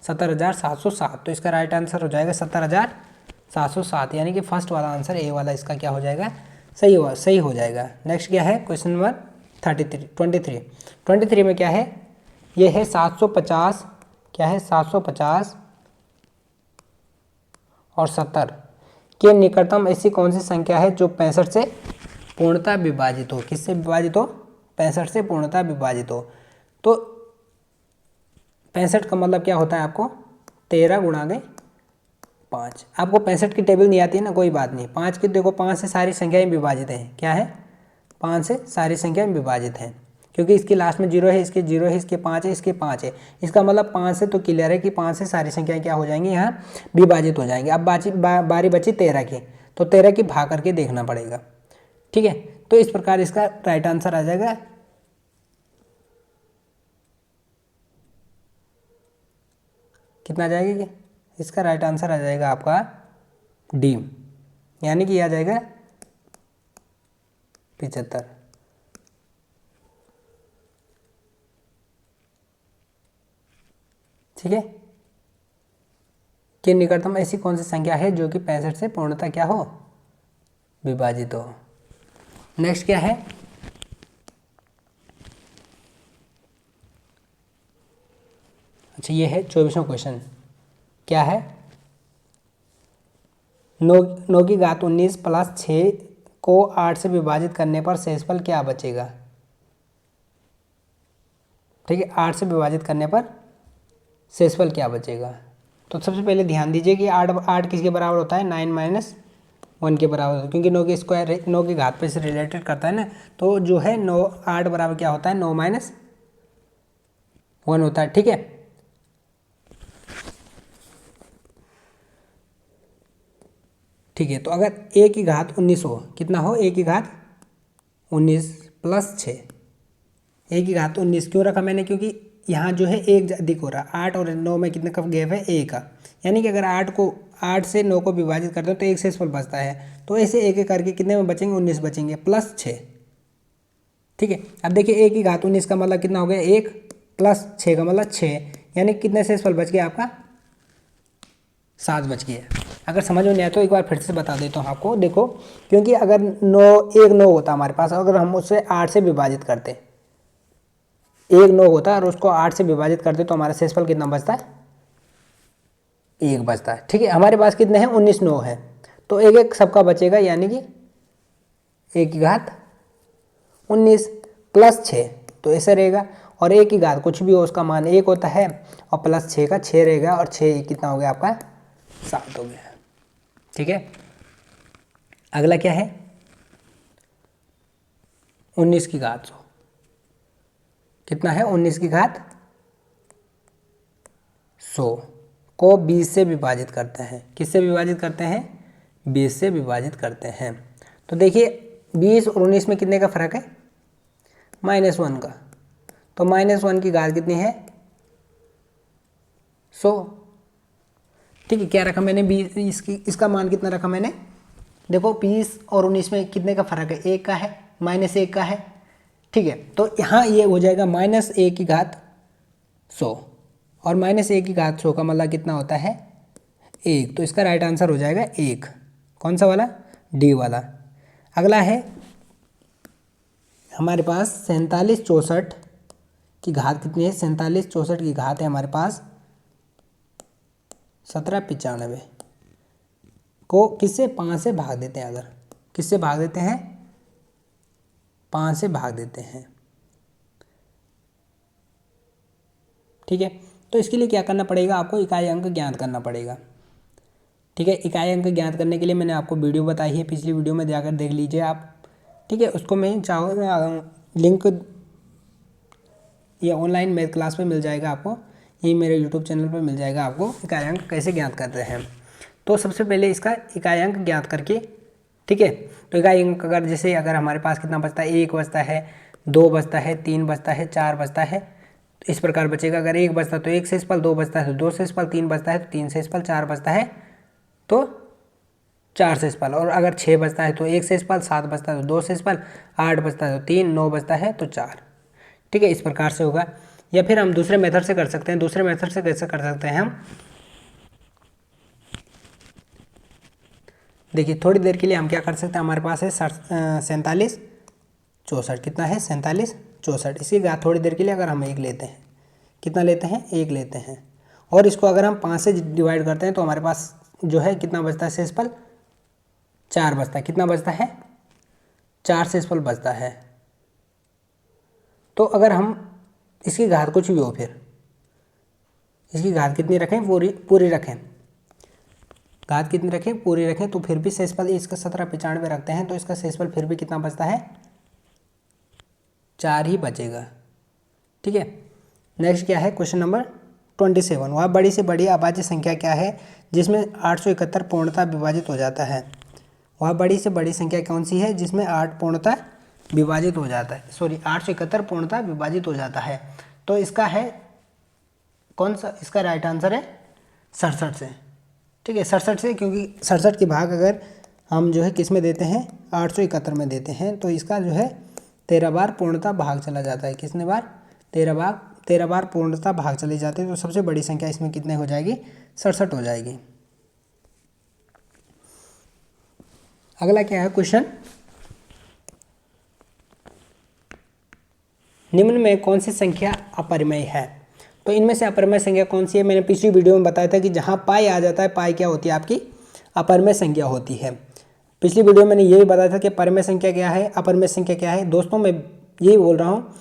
70,707। तो इसका राइट आंसर हो जाएगा 70,707, यानी कि फर्स्ट वाला आंसर ए वाला इसका क्या हो जाएगा, सही हो जाएगा। नेक्स्ट क्या है, क्वेश्चन नंबर 23 में क्या है, ये है 750, क्या है 750 और 70 के निकटतम ऐसी कौन सी संख्या है जो 65 से पूर्णतः विभाजित हो, किससे विभाजित हो, 65 से पूर्णतः विभाजित हो। तो 65 का मतलब क्या होता है आपको, 13 गुणा गए 5। आपको 65 की टेबल नहीं आती है ना, कोई बात नहीं, 5 की देखो, 5 से सारी संख्याएं विभाजित हैं, क्या है 5 से सारी संख्याएं विभाजित हैं, क्योंकि इसके लास्ट में 0 है, इसके 0 है, इसके 5 है, इसके 5 है, इसका मतलब 5 से तो क्लियर है कि 5 से सारी संख्याएं क्या हो जाएंगी, यहाँ विभाजित हो जाएंगी। अब बारी बची 13 की, तो 13 की भाग करके देखना पड़ेगा, ठीक है। तो इस प्रकार इसका राइट आंसर आ जाएगा, कितना आ जाएगा कि इसका राइट आंसर आ जाएगा आपका डी, यानी कि आ जाएगा 75, ठीक है। कि निकटतम ऐसी कौन सी संख्या है जो कि 65 से पूर्णतः क्या हो, विभाजित हो। नेक्स्ट क्या है, अच्छा ये है 24वां क्वेश्चन, क्या है 9 की घात 19 प्लस 6 को 8 से विभाजित करने पर शेषफल क्या बचेगा, ठीक है। 8 से विभाजित करने पर शेषफल क्या बचेगा। तो सबसे पहले ध्यान दीजिए कि 8 किसके बराबर होता है, 9 - 1 के बराबर होता है, क्योंकि 9 के स्क्वायर 9 की घात पे से रिलेटेड करता है ना। तो जो है 9 8 बराबर क्या होता है, 9 - 1 होता है, ठीक है। ठीक है, तो अगर a की घात 19 हो, कितना हो, a की घात 19 प्लस 6, ए की घात 19 क्यों रखा मैंने, क्योंकि यहाँ जो है एक अधिक हो रहा, 8 और 9 में कितने का गैप है, ए का, यानी कि अगर 8 से 9 को विभाजित करते हो तो 1 शेषफल बचता है। तो ऐसे एक एक करके कितने में बचेंगे, 19 बचेंगे प्लस 6। ठीक है, अब देखिए ए की घात 19 का मतलब कितना हो गया, 1 प्लस 6 का मतलब 6, यानी कितने शेषफल बच गया आपका, 7 बच गया। अगर समझ में नहीं आया तो एक बार फिर से बता देता हूँ आपको। देखो, क्योंकि अगर 9 होता हमारे पास, अगर हम उससे 8 से विभाजित करते, 1 9 होता और उसको 8 से विभाजित करते तो हमारा शेषफल कितना बचता है, 1 बचता है। ठीक है, हमारे पास कितने हैं, 19 9 है, तो एक एक सबका बचेगा, यानी कि ए की घात 19 प्लस 6, तो ऐसे रहेगा। और ए की घात कुछ भी हो उसका मान 1 होता है, और प्लस 6 का 6 रहेगा, और 6 कितना हो गया आपका, 7 हो गया। ठीक है, अगला क्या है, 19 की घात 100 कितना है, 19 की घात 100 को 20 से विभाजित करते हैं। किससे विभाजित करते हैं, 20 से विभाजित करते हैं। तो देखिए 20 और 19 में कितने का फर्क है, -1 का, तो -1 की घात कितनी है, 100। ठीक है, क्या रखा मैंने, 20, इसका मान कितना रखा मैंने, देखो 20 और 19 में कितने का फर्क है, 1 का है, -1 का है। ठीक है, तो यहाँ ये हो जाएगा -1 की घात 100, और -1 की घात 100 का मतलब कितना होता है, 1, तो इसका राइट आंसर हो जाएगा 1। कौन सा वाला, डी वाला। अगला है हमारे पास 47 64 की घात कितनी है, 47 64 की घात है हमारे पास 1795 को किससे, 5 से भाग देते हैं। अगर किससे भाग देते हैं, 5 से भाग देते हैं। ठीक है, तो इसके लिए क्या करना पड़ेगा, आपको इकाई अंक ज्ञात करना पड़ेगा। ठीक है, इकाई अंक ज्ञात करने के लिए मैंने आपको वीडियो बताई है, पिछली वीडियो में जाकर देख लीजिए आप। ठीक है, उसको मैं चाहो लिंक ये ऑनलाइन मैथ क्लास में मिल जाएगा आपको, ये मेरे यूट्यूब चैनल पर मिल जाएगा आपको, इकाई अंक कैसे ज्ञात करते हैं। तो सबसे पहले इसका इकाई अंक ज्ञात करके, ठीक है, तो इकाई अंक अगर जैसे अगर हमारे पास कितना बचता है, 1 बचता है, 2 बचता है, 3 बचता है, 4 बचता है, तो इस प्रकार बचेगा। अगर 1 बचता है तो 1 शेषफल, 2 बचता है तो 2 शेषफल, 3 बचता है तो 3 शेषफल, 4 बचता है तो 4 शेषफल, और अगर 6 बचता है तो 1 शेषफल, 7 बचता है तो 2 शेषफल, 8 बचता है तो 3, 9 बचता है तो 4। ठीक है, इस प्रकार से होगा। या फिर हम दूसरे मेथड से कर सकते हैं। दूसरे मेथड से कैसे कर सकते हैं हम, देखिए थोड़ी देर के लिए हम क्या कर सकते हैं, हमारे पास है 47 64, कितना है 47 64, इसकी घात थोड़ी देर के लिए अगर हम 1 लेते हैं, कितना लेते हैं, 1 लेते हैं, और इसको अगर हम 5 से डिवाइड करते हैं तो हमारे पास जो है कितना बचता है शेषफल, 4 बचता है। कितना बचता है, 4 शेषफल बचता है। तो अगर हम इसकी घात कुछ भी हो, फिर इसकी घात कितनी रखें, पूरी रखें, घात कितनी रखें, पूरी रखें, तो फिर भी शेषफल इसका 1795 रखते हैं तो इसका शेषफल फिर भी कितना बचता है, 4 ही बचेगा। ठीक है, नेक्स्ट क्या है, क्वेश्चन नंबर 27, वह बड़ी से बड़ी अभाज्य संख्या क्या है जिसमें 871 पूर्णतः विभाजित हो जाता है। वह बड़ी से बड़ी संख्या कौन सी है जिसमें 8 पूर्णतः विभाजित हो जाता है, 871 पूर्णतः विभाजित हो जाता है। तो इसका है कौन सा, इसका राइट आंसर है 67 से। ठीक है, 67 से, क्योंकि 67 के भाग अगर हम जो है किस में देते हैं, 871 में देते हैं, तो इसका जो है 13 बार पूर्णतः भाग चला जाता है। कितने बार, 13 बार पूर्णतः भाग चले जाते हैं। तो सबसे बड़ी संख्या इसमें कितने हो जाएगी, 67 हो जाएगी। अगला क्या है क्वेश्चन, निम्न में कौन सी संख्या अपरिमेय है। तो इनमें से अपरिमेय संख्या कौन सी है, मैंने पिछली वीडियो में बताया था कि जहाँ पाई आ जाता है, पाई क्या होती है आपकी, अपरिमेय संख्या होती है। पिछली वीडियो में मैंने यही बताया था कि परिमेय संख्या क्या है, अपरिमेय संख्या क्या है। दोस्तों मैं यही बोल रहा हूँ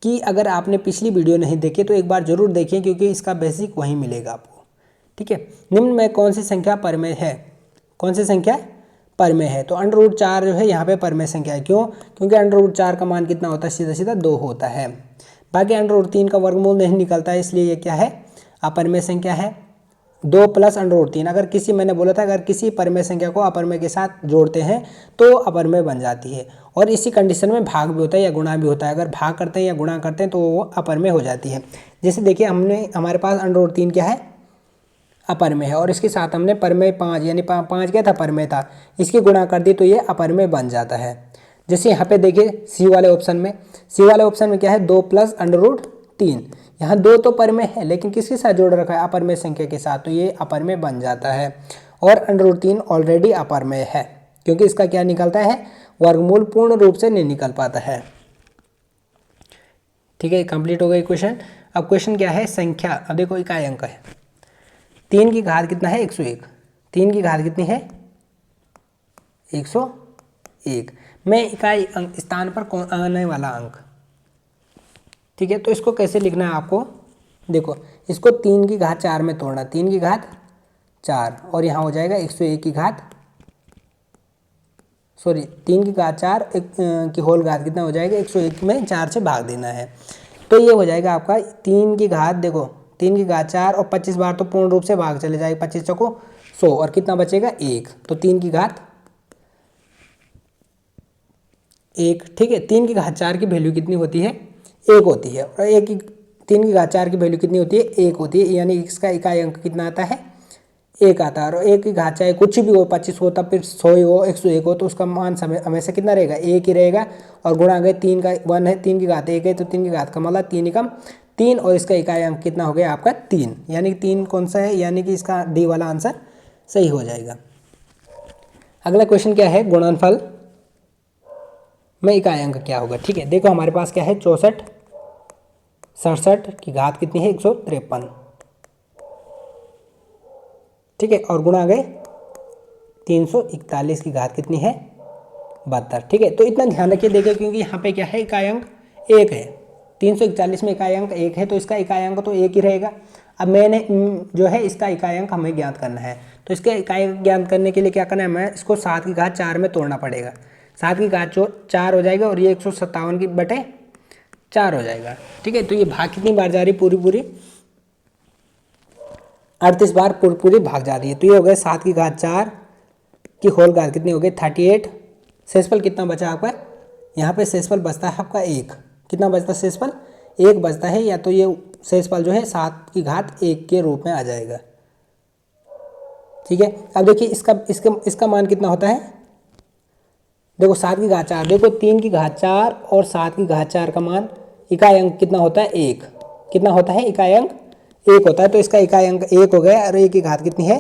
कि अगर आपने पिछली वीडियो नहीं देखी तो एक बार जरूर देखिए, क्योंकि इसका बेसिक वहीं मिलेगा आपको। ठीक है, निम्न में कौन सी संख्या परिमेय है, कौन सी संख्या परिमेय है, तो √4 जो है यहाँ पे परिमेय संख्या है। क्यों, क्योंकि √4 का मान कितना होता है, सीधा सीधा 2 होता है। बाकी √3 का वर्गमूल नहीं निकलता है, इसलिए ये क्या है, अपरिमेय संख्या है। 2 + √3, अगर किसी, मैंने बोला था अगर किसी परिमेय संख्या को अपरिमेय के साथ जोड़ते हैं तो अपरिमेय बन जाती है। और इसी कंडीशन में भाग भी होता है या गुणा भी होता है। अगर भाग करते हैं या गुणा करते हैं तो वो अपर में हो जाती है। जैसे देखिए हमारे पास √3 क्या है, अपर में है, और इसके साथ हमने परमेय 5 यानी 5 क्या था, परमेय था, इसकी गुणा कर दी तो ये अपर में बन जाता है। जैसे यहाँ पे देखिए सी वाले ऑप्शन में क्या है, 2 + √3। यहाँ 2 तो परमेय है लेकिन किसके साथ जोड़ रखा है, अपर में संख्या के साथ, तो ये अपर में बन जाता है। और √3 ऑलरेडी अपर में है क्योंकि इसका क्या निकलता है, वर्गमूल पूर्ण रूप से नहीं निकल पाता है। ठीक है, कंप्लीट हो गई क्वेश्चन। अब क्वेश्चन क्या है, संख्या। अब देखो इकाई अंक है, 3 की घात कितना है, 101। 3 की घात कितनी है, 101 में इकाई अंक स्थान पर कौन आने वाला अंक। ठीक है, तो इसको कैसे लिखना है आपको, देखो इसको 3 की घात 4 में तोड़ना, 3 की घात 4 और यहाँ हो जाएगा 101 की घात, सॉरी 3 की घात 4 की होल घात कितना हो जाएगा, 101 में 4 से भाग देना है। तो ये हो जाएगा आपका 3 की घात, देखो 3 की घात 4 और 25 बार तो पूर्ण रूप से भाग चले जाएगा, 25 चौको 100 और कितना बचेगा 1, तो 3 की घात 1। ठीक है, 3 की घात 4 की वैल्यू कितनी होती है, 1 होती है, और 3 की घात 4 की वैल्यू कितनी होती है, 1 होती है, यानी इसका इकाई अंक कितना आता है, 1 आता है। और 1 की घात चाहे कुछ भी हो, 25 हो तब फिर 100 हो, 101 हो, तो उसका मान हमेशा कितना रहेगा, 1 ही रहेगा। और गुणा गए 3 का 1 है, 3 की घात 1 है तो 3 की घात का मतलब 3 एकम 3, और इसका इकाई अंक कितना हो गया आपका 3, यानी कि 3 कौन सा है, यानी कि इसका डी वाला आंसर सही हो जाएगा। अगला क्वेश्चन क्या है, गुणनफल में इकाई अंक क्या होगा। ठीक है, देखो हमारे पास क्या है, 64 67 की घात कितनी है, 153। ठीक है, और गुणा गए 341 की घात कितनी है, 72। ठीक है, तो इतना ध्यान रखिए, देखिए क्योंकि यहाँ पे क्या है, इकाई अंक 1 है, 341 में इकाई अंक 1 है तो इसका इकाई अंक तो 1 ही रहेगा। अब मैंने जो है इसका इकाई अंक हमें ज्ञात करना है, तो इसके इकाई अंक ज्ञात करने के लिए क्या करना है, हमें इसको 7 की घात 4 में तोड़ना पड़ेगा। 7 की घात 4 हो जाएगा और ये 157 की बटे 4 हो जाएगा। ठीक है, तो ये भाग कितनी बार जा रही, पूरी 38 बार पूरी भाग जा रही है। तो ये हो गए 7 की घात 4 की होल घात कितनी हो गई, 38। शेषफल कितना बचा आपका, यहाँ पे शेषफल बचता है आपका 1, कितना बचता है शेषफल, 1 बचता है, या तो ये शेषफल जो है 7 की घात 1 के रूप में आ जाएगा। ठीक है, अब देखिए इसका मान कितना होता है, देखो 7 की घात 4, देखो 3 की घात 4 और 7 की घात 4 का मान इकाई अंक कितना होता है, 1, कितना होता है, इकाई अंक 1 होता है, तो इसका इकाई अंक 1 हो गया, और 1 की घात कितनी है,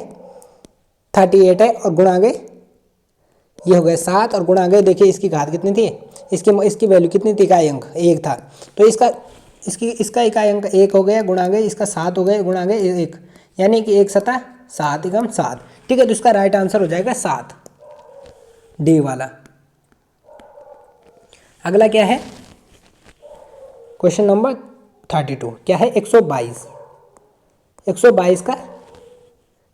38 है, और गुणा गए ये हो गए 7, और गुणा गए देखिए इसकी घात कितनी थी, इसकी वैल्यू कितनी थी, इकाई अंक 1 था, तो इसका इकाई अंक 1 हो गया, गुणा गए इसका 7 हो गए, गुणा गए 1, यानी कि 1 7 7 एकम 7। ठीक है, तो इसका राइट आंसर हो जाएगा 7, डी वाला। अगला क्या है, क्वेश्चन नंबर 32 क्या है, 122 का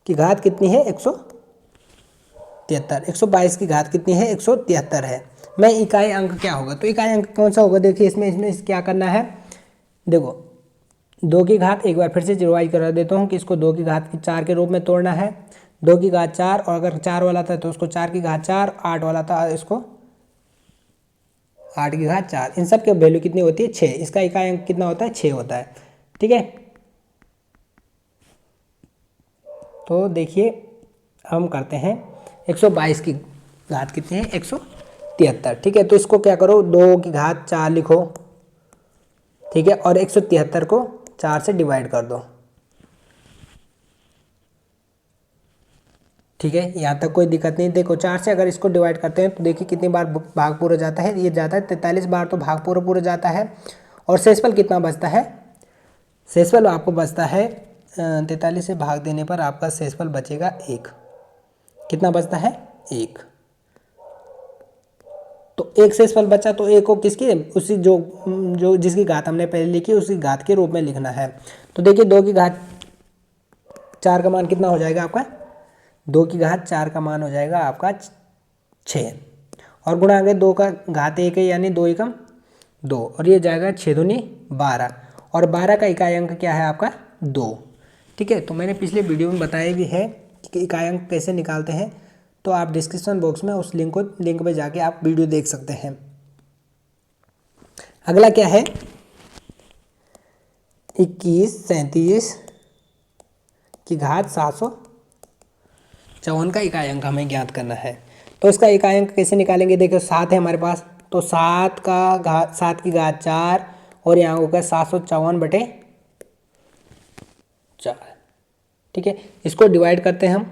की घात कितनी है, 173। 122 की घात कितनी है, 173 है। मैं इकाई अंक क्या होगा, तो इकाई अंक कौन सा होगा, देखिए इसमें क्या करना है, देखो 2 की घात, एक बार फिर से रिवाइज करा देता हूँ कि इसको 2 की घात 4 के रूप में तोड़ना है। 2 की घात 4, और अगर 4 वाला था तो उसको 4 की घात 4, 8 वाला था इसको 8 की घात 4, इन सब के वैल्यू कितनी होती है, 6। इसका इकाई अंक कितना होता है, 6 होता है। ठीक है, तो देखिए हम करते हैं 122 की घात कितनी है, 173। ठीक है, तो इसको क्या करो, 2 की घात 4 लिखो, ठीक है, और 173 को 4 से डिवाइड कर दो। ठीक है, यहाँ तक कोई दिक्कत नहीं। देखो 4 से अगर इसको डिवाइड करते हैं तो देखिए कितनी बार भाग पूरा जाता है, ये जाता है 43 बार तो भाग पूरा जाता है। और शेषफल कितना बचता है, शेषफल आपको बचता है 43 से भाग देने पर आपका शेषफल बचेगा 1, कितना बचता है, 1। तो 1 शेषफल बचा, तो 1 को किसकी, उसी जो जिसकी घात हमने पहले लिखी उसी घात के रूप में लिखना है। तो देखिए 2 की घात 4 का मान कितना हो जाएगा आपका, 2 की घात 4 का मान हो जाएगा आपका 6, और गुणा आगे 2 का घात 1 है, यानी 2 एकम 2, और ये जाएगा 6 दूनी 12, और 12 का इकाई अंक क्या है आपका, 2। ठीक है, तो मैंने पिछले वीडियो में बताया भी है कि इकाई अंक कैसे निकालते हैं, तो आप डिस्क्रिप्शन बॉक्स में उस लिंक पे जाके आप वीडियो देख सकते हैं। अगला क्या है, 2137 की घात 754 का इकाई अंक हमें ज्ञात करना है। तो इसका इकाई अंक कैसे निकालेंगे, देखो 7 है हमारे पास, तो 7 की घात 4 और यहाँ होगा 754/4। ठीक है, इसको डिवाइड करते हैं हम,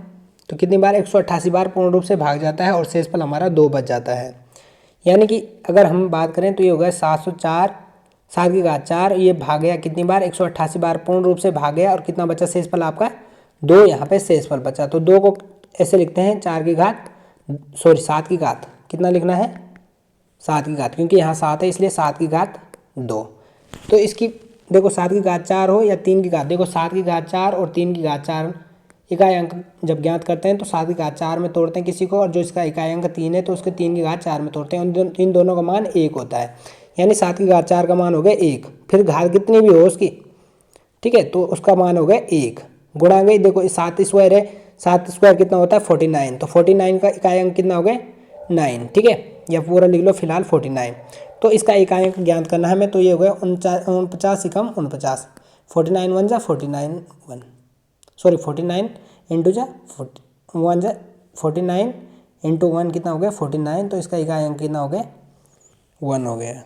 तो कितनी बार 188 बार पूर्ण रूप से भाग जाता है और शेषफल हमारा 2 बच जाता है। यानी कि अगर हम बात करें तो ये हो गया 704, 7 की घात 4, ये भाग गया कितनी बार 188 बार पूर्ण रूप से भाग गया और कितना बचा शेषफल आपका 2, यहाँ पे शेषफल बचा। तो 2 को ऐसे लिखते हैं 7 की घात कितना लिखना है 7 की घात, क्योंकि यहाँ 7 है इसलिए 7 की घात 2। तो इसकी देखो 7 की घात 4 हो या 3 की घात, देखो 7 की घात 4 और 3 की घात 4 इकाई अंक जब ज्ञात करते हैं तो 7 की घात 4 में तोड़ते हैं किसी को, और जो इसका इकाई अंक 3 है तो उसके 3 की घात 4 में तोड़ते हैं, इन दोनों का मान 1 होता है। यानी 7 की घात 4 का मान हो गया 1, फिर घात कितनी भी हो उसकी, ठीक है, तो उसका मान हो गया 1 गुणा गई, देखो 7 स्क्वायर है, 7 स्क्वायर कितना होता है 49, तो 49 का इकाई अंक कितना हो गया 9। ठीक है, या पूरा लिख लो फिलहाल 49। तो इसका इकाई अंक ज्ञात करना है हमें, तो ये हो गया 49 × 49, 49 1 जा 49 1, सॉरी 49 इंटू जा 1 जा 49 इंटू 1 कितना हो गया 49, तो इसका इकाई अंक कितना हो गया 1 हो गया,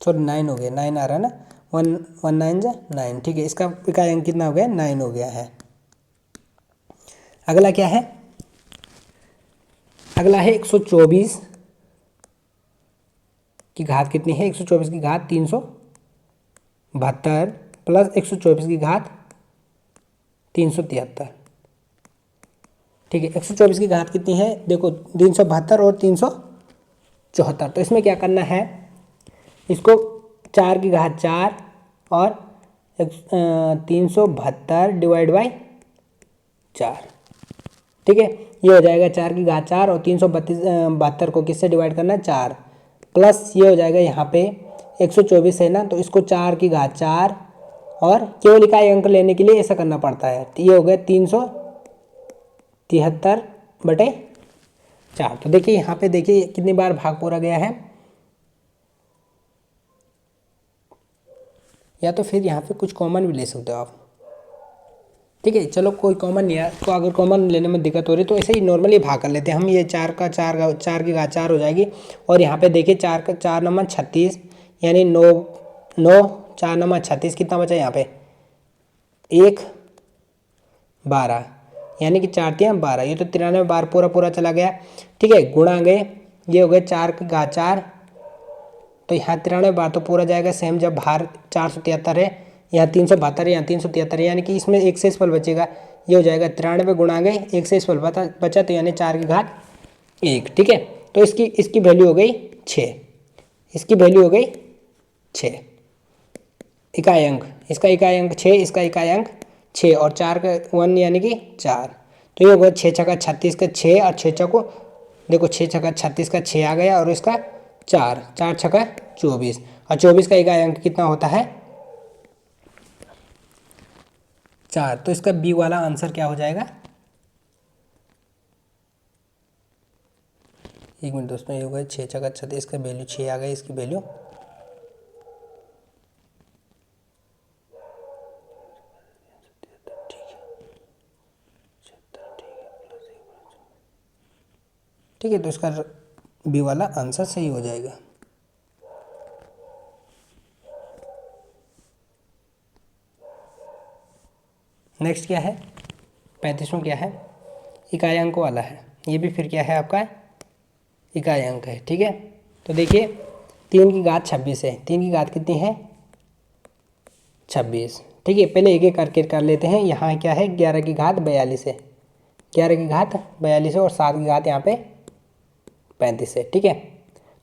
सॉरी 9 हो गया, 9 आ रहा है ना, 1 9 जा 9। ठीक है, इसका इकाई अंक कितना हो गया 9 हो गया है। अगला क्या है, अगला है 124 की घात कितनी है, 124 की घात 372 प्लस 124 की घात 373। ठीक है, 124 की घात कितनी है, देखो 372 और 374, तो इसमें क्या करना है, इसको 4 की घात 4 और 372 डिवाइड बाई 4। ठीक है, ये हो जाएगा 4 की घात 4 और 372 को किससे डिवाइड करना है 4, प्लस ये हो जाएगा यहाँ पे 124 है ना, तो इसको 4 की घात 4 और केवल इकाई अंक लेने के लिए ऐसा करना पड़ता है, तो ये हो गया 373/4। तो देखिए यहाँ पे देखिए कितनी बार भाग पूरा गया है, या तो फिर यहाँ पे कुछ कॉमन भी ले सकते हो आप। ठीक है, चलो कोई कॉमन नहीं है, तो अगर कॉमन लेने में दिक्कत हो रही है तो ऐसे ही नॉर्मली भाग कर लेते हैं हम। ये 4 की घात 4 हो जाएगी, और यहाँ पे देखिए 4 नंबर 36, यानी 9 4 नंबर 36 कितना बचा यहाँ पे 1 12, यानी कि 4 3 12, ये तो 93 बार पूरा चला गया। ठीक है, गुणा गए, ये हो गए 4 की घात 4, तो यहाँ 93 बार तो पूरा जाएगा सेम, जब बाहर 473 है, यहाँ 372 है, यहाँ 373 है, यानी कि इसमें एक शेषफल बचेगा, ये हो जाएगा 93 गुणा गए एक शेषफल बचा, तो यानी 4 की घात 1। ठीक है, तो इसकी वैल्यू हो गई 6, इसकी वैल्यू हो गई 6 इकाई अंक, इसका इकाई अंक 6, इसका इकाई अंक 6 और 4 का 1 यानी कि 4, तो ये होगा 6 छक्का 36 का 6 और 6 चौको देखो 6 छक्का 36 का 6 आ गया, और इसका 4 छक्का 24, और 24 का इकाई अंक कितना होता है 4। तो इसका बी वाला आंसर क्या हो जाएगा, एक मिनट दोस्तों, ये होगा 6 छक्का 36 का वैल्यू 6 आ गई, इसकी वैल्यू ठीक है, तो इसका बी वाला आंसर सही हो जाएगा। नेक्स्ट क्या है, 35वां क्या है, इकाई अंक वाला है, ये भी फिर क्या है आपका इकाई अंक है। ठीक है, तो देखिए 3 की घात 26 है, 3 की घात कितनी है 26। ठीक है, पहले एक एक करके कर लेते हैं। यहाँ क्या है 11 की घात 42 है, 11 की घात 42 है, और 7 की घात यहाँ पे 35 है। ठीक है,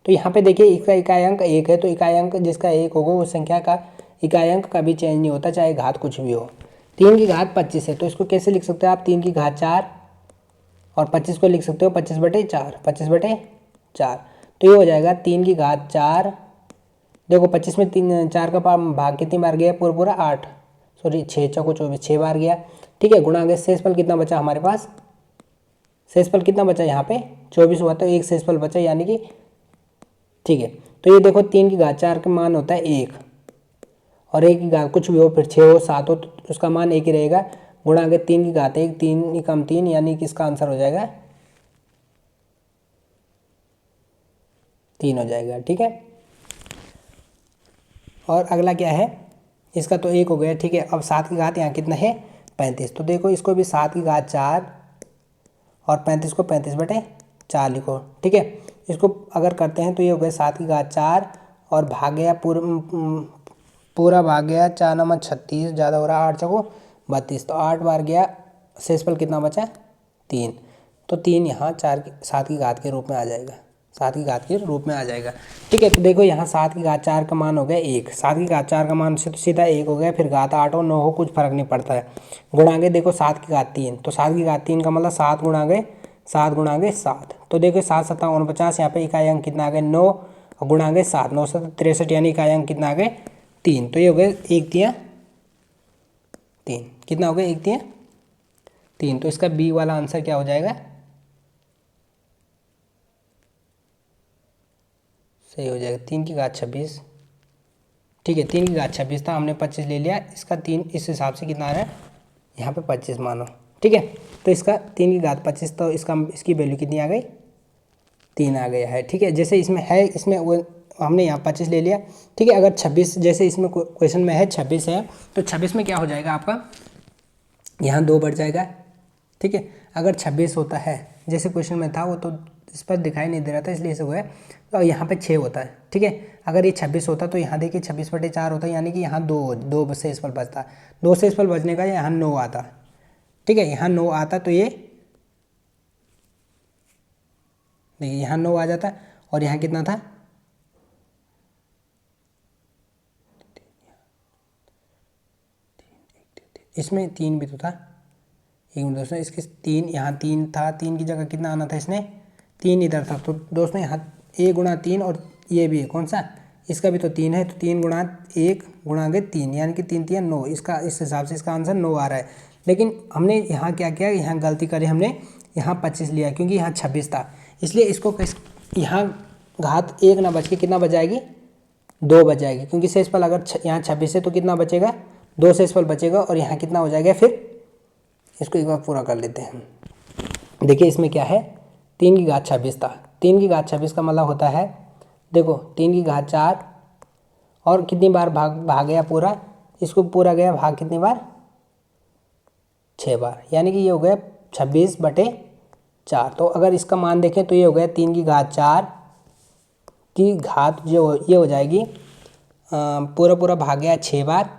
तो यहाँ पे देखिए इसका इकाई अंक 1 है, तो इकाई अंक जिसका 1 होगा उस संख्या का इकाई अंक कभी चेंज नहीं होता, चाहे घात कुछ भी हो। 3 की घात 25 है, तो इसको कैसे लिख सकते हो आप, 3 की घात 4 और 25 को लिख सकते हो 25/4, 25/4, तो ये हो जाएगा 3 की घात 4, देखो 25 में 4 का भाग कितनी बार गया पूरा 8, सॉरी 6 चौको 24, 6 बार गया। ठीक है, गुणा गए, शेषफल कितना बचा हमारे पास, शेषफल कितना बचा यहाँ पे 24 हुआ, तो एक शेषफल बचा, यानी कि ठीक है, तो ये देखो 3 की घात 4 का मान होता है 1, और 1 की घात कुछ भी हो, फिर 6 हो 7 हो, तो उसका मान 1 ही रहेगा। गुणा के 3 की घात 1, 3 कम 3, यानी कि इसका आंसर हो जाएगा 3 हो जाएगा। ठीक है, और अगला क्या है, इसका तो 1 हो गया। ठीक है, अब 7 की घात यहाँ कितना है 35, तो देखो इसको भी 7 की घात 4 और 35 को 35/4 लिखो। ठीक है, इसको अगर करते हैं तो ये हो गया 7 की घात 4 और भाग गया पूरा भाग गया 4 नंबर 36, ज़्यादा हो रहा 8 चौको 32, तो 8 बार गया, शेषफल कितना बचा 3, तो 3 यहाँ 7 की घात के रूप में आ जाएगा, 7 की घात के रूप में आ जाएगा। ठीक है, तो देखो यहाँ 7 की घात 4 का मान हो गया 1, 7 की घात 4 का मान सीधा 1 हो गया, फिर घात 8 हो 9 हो कुछ फर्क नहीं पड़ता है। गुणागे देखो 7 की घात 3, तो 7 की घात 3 का मतलब 7 गुणागे 7, तो देखो 7 7 49, यहाँ पे इकाई अंक कितना आ गया 9, और गुणागे 7 9 7 63, यानी इकाई अंक कितना आ गए 3, तो ये हो गया 1 तिया 3, कितना हो गया 1 तिया 3, तो इसका बी वाला आंसर क्या हो जाएगा, सही हो जाएगा 3 की घात 26। ठीक है, 3 की घात 26 था, हमने 25 ले लिया, इसका 3 इस हिसाब से कितना आ रहा है यहाँ पे 25 मानो। ठीक है, तो इसका 3 की घात 25, तो इसकी वैल्यू कितनी आ गई 3 आ गया है। ठीक है, जैसे इसमें है, इसमें वो हमने यहाँ 25 ले लिया। ठीक है, अगर 26 जैसे इसमें क्वेश्चन में है 26 है, तो 26 में क्या हो जाएगा आपका, यहाँ 2 बढ़ जाएगा। ठीक है, अगर 26 होता है जैसे क्वेश्चन में था, वो तो इस पर दिखाई नहीं दे रहा था इसलिए से हुआ है, तो यहाँ पे 6 होता है। ठीक है, अगर ये 26 होता तो यहाँ देखिए 26/4 होता है, यानी कि यहाँ 2 शेषफल बचता, 2 शेषफल बचने का यहाँ 9 आता। ठीक है, यहाँ 9 आता, तो ये देखिए यहाँ 9 आ जाता, और यहाँ कितना था, इसमें 3 भी तो था, एक मिनट दोस्तों, इसके 3 यहाँ 3 था, 3 की जगह कितना आना था, इसने 3 इधर था, तो दोस्तों यहाँ a गुणा 3, और ये भी है कौन सा, इसका भी तो 3 है, तो 3 गुणा 1 गुणागे 3, यानी कि 3 3 9, इसका इस हिसाब से इसका आंसर 9 आ रहा है। लेकिन हमने यहाँ क्या किया, यहाँ गलती करी, हमने यहाँ 25 लिया, क्योंकि यहाँ 26 था, इसलिए इसको यहाँ घात 1 ना बच के कितना बच जाएगी 2 बच जाएगी, क्योंकि शेषफल अगर यहाँ 26 है तो कितना बचेगा 2 शेषफल बचेगा, और यहाँ कितना हो जाएगा, फिर इसको एक बार पूरा कर लेते हैं। देखिए इसमें क्या है, 3 की घात 26 था, 3 की घात 26 का मतलब होता है, देखो 3 की घात 4 और कितनी बार भाग गया पूरा, इसको पूरा गया भाग कितनी बार 6 बार, यानी कि ये हो गया 26/4। तो अगर इसका मान देखें तो ये हो गया 3 की घात 4 की घात जो ये हो जाएगी पूरा भाग गया 6 बार,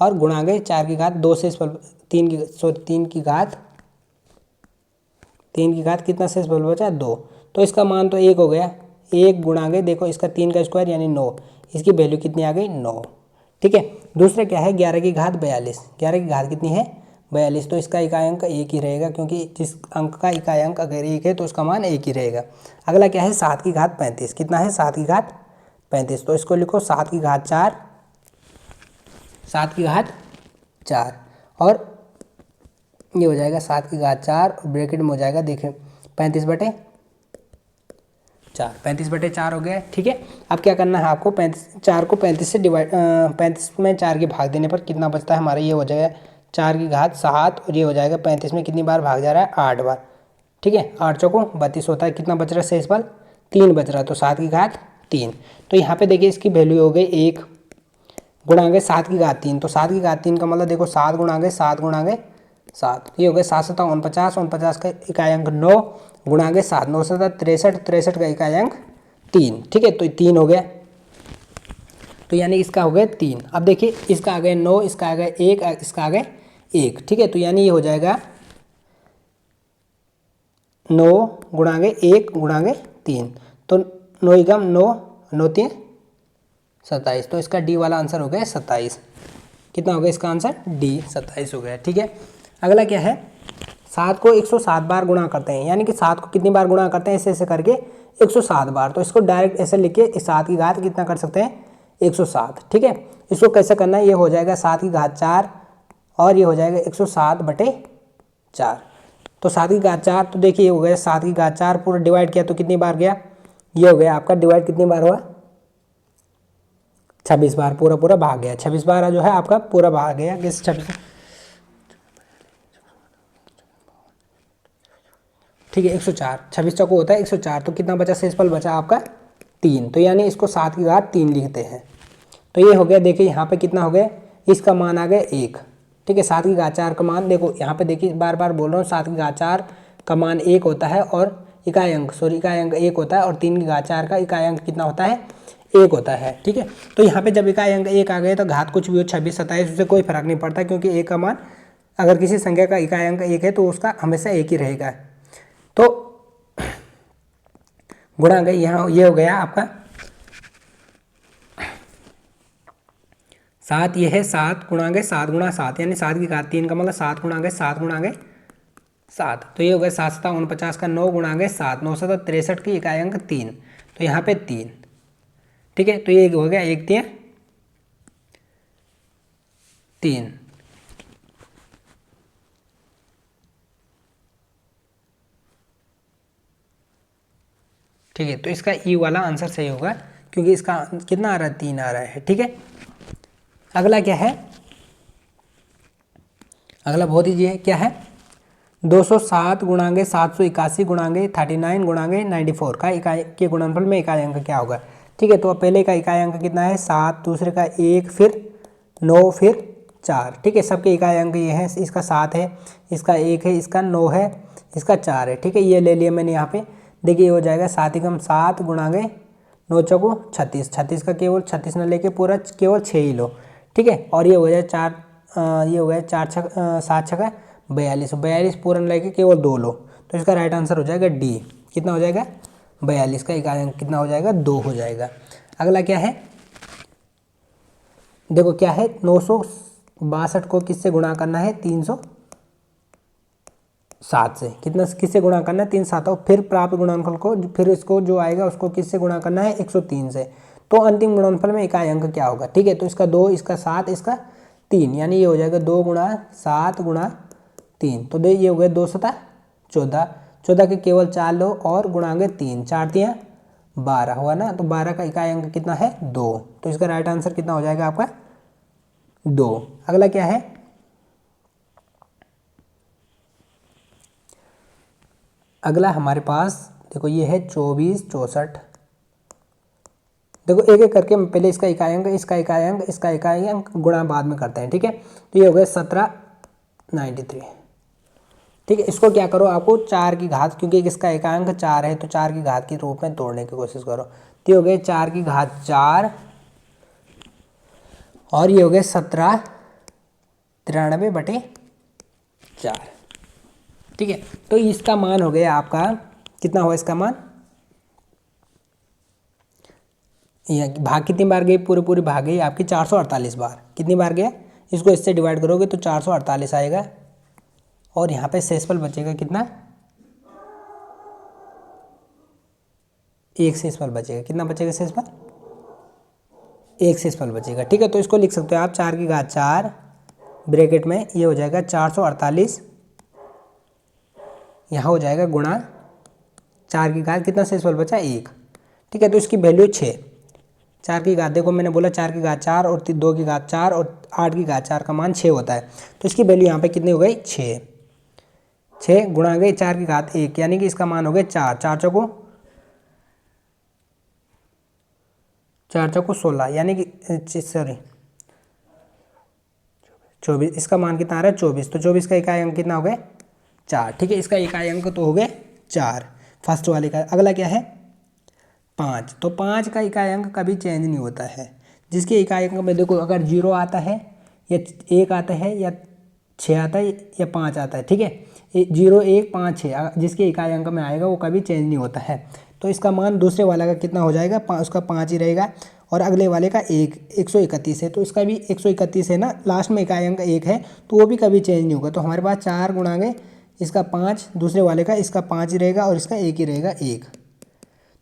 और गुणा गए 4 की घात 2 शेषफल 3 की घात कितना शेषफल बचा 2, तो इसका मान तो 1 हो गया, 1 गुणा गए देखो इसका 3 का स्क्वायर यानी 9, इसकी वैल्यू कितनी आ गई 9। ठीक है, दूसरा क्या है 11 की घात 42, 11 की घात कितनी है 42, तो इसका इकाई अंक 1 ही रहेगा, क्योंकि जिस अंक का इकाई अंक अगर 1 है तो उसका मान 1 ही रहेगा। अगला क्या है 7 की घात 35, कितना है 7 की घात 35, तो इसको लिखो 7 की घात 4, 7 की घात 4, और ये हो जाएगा 7 की घात 4 ब्रैकेट में हो जाएगा देखिए 35/4, 35/4 हो गया। ठीक है, अब क्या करना है आपको 4 को 35 से डिवाइड 35 में 4 के भाग देने पर कितना बचता है हमारा, ये हो जाएगा 4 की घात 7, और ये हो जाएगा 35 में कितनी बार भाग जा रहा है 8 बार। ठीक है, 8 चौको 32 होता है, कितना बच रहा है शेषफल 3 बच रहा है, तो 7 की घात 3। तो यहाँ पे देखिए इसकी वैल्यू हो गई 1 गुणा गए 7 की घात 3, तो 7 की घात 3 का मतलब देखो 7 गुणा गए 7, ये हो गए 7 7 49, 49 का इकाई अंक 9 गुणा गए 7 9 7 63, 63 का इकाई अंक 3। ठीक है, तो 3 हो गया, तो यानी इसका हो गया 3। अब देखिए इसका आ गया 9, इसका आ गया 1, इसका आ गया 1। ठीक है, तो यानी ये हो जाएगा 9 गुणा गए 1 गुणा गए 3, तो 9 एकम 9 9 3 27, तो इसका डी वाला आंसर हो गया 27। कितना हो गया इसका आंसर डी 27 हो गया। ठीक है, अगला क्या है 7 को 107 बार गुणा करते हैं, यानी कि 7 को कितनी बार गुणा करते हैं ऐसे ऐसे करके 107 बार, तो इसको डायरेक्ट ऐसे लिख के 7 की घात कितना कर सकते हैं 107। ठीक है, इसको कैसे करना है, ये हो जाएगा 7 की घात 4 और ये हो जाएगा 107/4, तो 7 की घात 4, तो देखिए ये हो गया 7 की घात 4 पूरा डिवाइड किया तो कितनी बार गया ये हो गया आपका डिवाइड कितनी बार हुआ, 26 बार, पूरा पूरा भाग गया, 26 बार जो है आपका पूरा भाग गया किस 26, ठीक है 104, 26 चौको होता है 104, तो कितना बचा शेषफल बचा आपका 3, तो यानी इसको 7 की घात 3 लिखते हैं। तो ये हो गया, देखिए यहाँ पे कितना हो गया, इसका मान आ गया 1, ठीक है 7 की घात 4 का मान, देखो यहाँ पे देखिए बार बार बोल रहा हूँ 7 की घात 4 का मान 1 होता है और इकाई अंक 1 होता है, और 3 की घात 4 का इकाई अंक कितना होता है 1 होता है, ठीक है। तो यहाँ पे जब इकाई अंक 1 आ गए तो घात कुछ भी हो 26 27 उससे कोई फर्क नहीं पड़ता, क्योंकि 1 का मान अगर किसी संख्या का इकाई अंक 1 है तो उसका हमेशा 1 ही रहेगा। तो गुणा गई यहाँ, ये हो गया आपका 7, ये है 7 गुणा गए 7 गुणा 7 यानी 7 की घात 3 का मतलब 7 गुणा गए 7 गुणा गए 7, तो ये हो गया 7 7 49 का 9 गुणा गए 7, 9 7 63 की इकाई अंक 3, तो यहाँ पे 3, ठीक है। तो ये हो गया 1 3 3, ठीक है। तो इसका ई वाला आंसर सही होगा, क्योंकि इसका कितना आ रहा है 3 आ रहा है, ठीक है। अगला क्या है, अगला बहुत ईजी है, क्या है 207 गुणांगे 781 गुणांगे 39 गुणांगे 94 का इकाई के गुणनफल में इकाई अंक क्या होगा, ठीक है। तो पहले का इकाई अंक कितना है 7, दूसरे का 1, फिर 9, फिर 4, ठीक है। सबके इकाई अंक ये है, इसका 7 है, इसका 1 है, इसका 9 है, इसका 4 है, ठीक है। ये ले लिया मैंने यहाँ पे, देखिए ये हो जाएगा 7 एकम 7 गुणांगे 9 चौको 36, 36 का केवल 36 न लेके पूरा केवल 6 ही लो, ठीक है। और ये हो जाए 4, ये हो गया 4 छक 7 छका 42, 42 पूरा लेके केवल 2 लो, तो इसका राइट आंसर हो जाएगा डी, कितना हो जाएगा 42 का इकाई अंक कितना हो जाएगा 2 हो जाएगा। अगला क्या है, देखो क्या है 962 को किससे गुणा करना है 307 से, कितना किससे गुणा करना है 3 7, फिर प्राप्त गुणनफल को फिर इसको जो आएगा उसको किससे गुणा करना है 103 से, तो अंतिम गुणनफल में इकाई अंक क्या होगा, ठीक है। तो इसका 2, इसका 7, इसका 3, यानी ये हो जाएगा 2 गुणा 7 गुणा 3, तो ये हो गया 2 7 14, 14 के केवल 4 लो और गुणांगे 3, 4 3 12 हुआ ना, तो 12 का इकाई अंक कितना है 2, तो इसका राइट आंसर कितना हो जाएगा आपका 2। अगला क्या है, अगला हमारे पास देखो ये है 24 64, देखो एक एक करके पहले इसका इकाई अंक, इसका इकाई अंक, इसका इकाई अंक गुणा बाद में करते हैं, ठीक है। तो ये हो गया 1793, ठीक है। इसको क्या करो, आपको 4 की घात, क्योंकि इसका इकाई अंक 4 है तो 4 की घात के रूप में तोड़ने की कोशिश करो, तो ये हो गया 4 की घात 4 और ये हो गया 1793/4, ठीक है। तो इसका मान हो गया आपका कितना हुआ, इसका मान भाग कितनी बार गई, पूरी पूरी भाग गई आपकी 448 बार, कितनी बार गया, इसको इससे डिवाइड करोगे तो 448 आएगा, और यहाँ पे शेषफल बचेगा कितना, एक शेषफल बचेगा, कितना बचेगा शेषफल, एक शेषफल बचेगा, ठीक है। तो इसको लिख सकते हो आप 4 की घात 4 ब्रैकेट में ये हो जाएगा 448, यहाँ हो जाएगा गुणा 4 की घात कितना शेषफल बचा 1, ठीक है। तो इसकी वैल्यू 6, 4 की घात देखो मैंने बोला 4 की घात 4 और 2 की घात 4 और 8 की घात 4 का मान 6 होता है, तो इसकी वैल्यू यहाँ पे कितनी हो गई 6, 6 गुणा गई 4 की घात 1, यानी कि इसका मान हो गया 4, 4 चौको 16, यानी कि सॉरी 24, इसका मान कितना आ रहा है 24, तो 24 का इकाई अंक कितना हो गया 4, ठीक है। इसका इकाई अंक तो हो गए 4 फर्स्ट वाले का। अगला क्या है 5, तो 5 का इकाई अंक कभी चेंज नहीं होता है, जिसके इकाई अंक में देखो अगर 0 आता है या 1 आता है या 6 आता है या 5 आता है, ठीक है। 0 1 5 6 जिसके इकाई अंक में आएगा वो कभी चेंज नहीं होता है, तो इसका मान दूसरे वाला का कितना हो जाएगा, उसका 5 ही रहेगा, और अगले वाले का 131 है, तो इसका भी 131 है ना, लास्ट में इकाई अंक 1 है तो वो भी कभी चेंज नहीं होगा। तो हमारे पास 4 गुणांगे इसका 5, दूसरे वाले का इसका 5 ही रहेगा और इसका 1 ही रहेगा 1,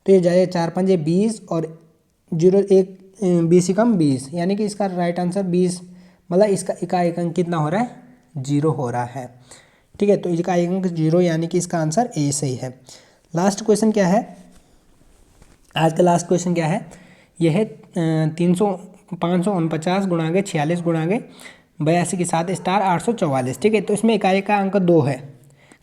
तो ये जाएगा 4 5 20 और 0 1 20 ही कम 20, यानी कि इसका राइट आंसर 20, मतलब इसका इकाई अंक कितना हो रहा है 0 हो रहा है, ठीक है। तो इकाई अंक 0 यानी कि इसका आंसर ए सही है। लास्ट क्वेश्चन क्या है, आज का लास्ट क्वेश्चन क्या है, यह है 549 गुणागे 46 गुणागे 82 के साथ स्टार 844। ठीक है, तो इसमें इकाई का अंक 2 है।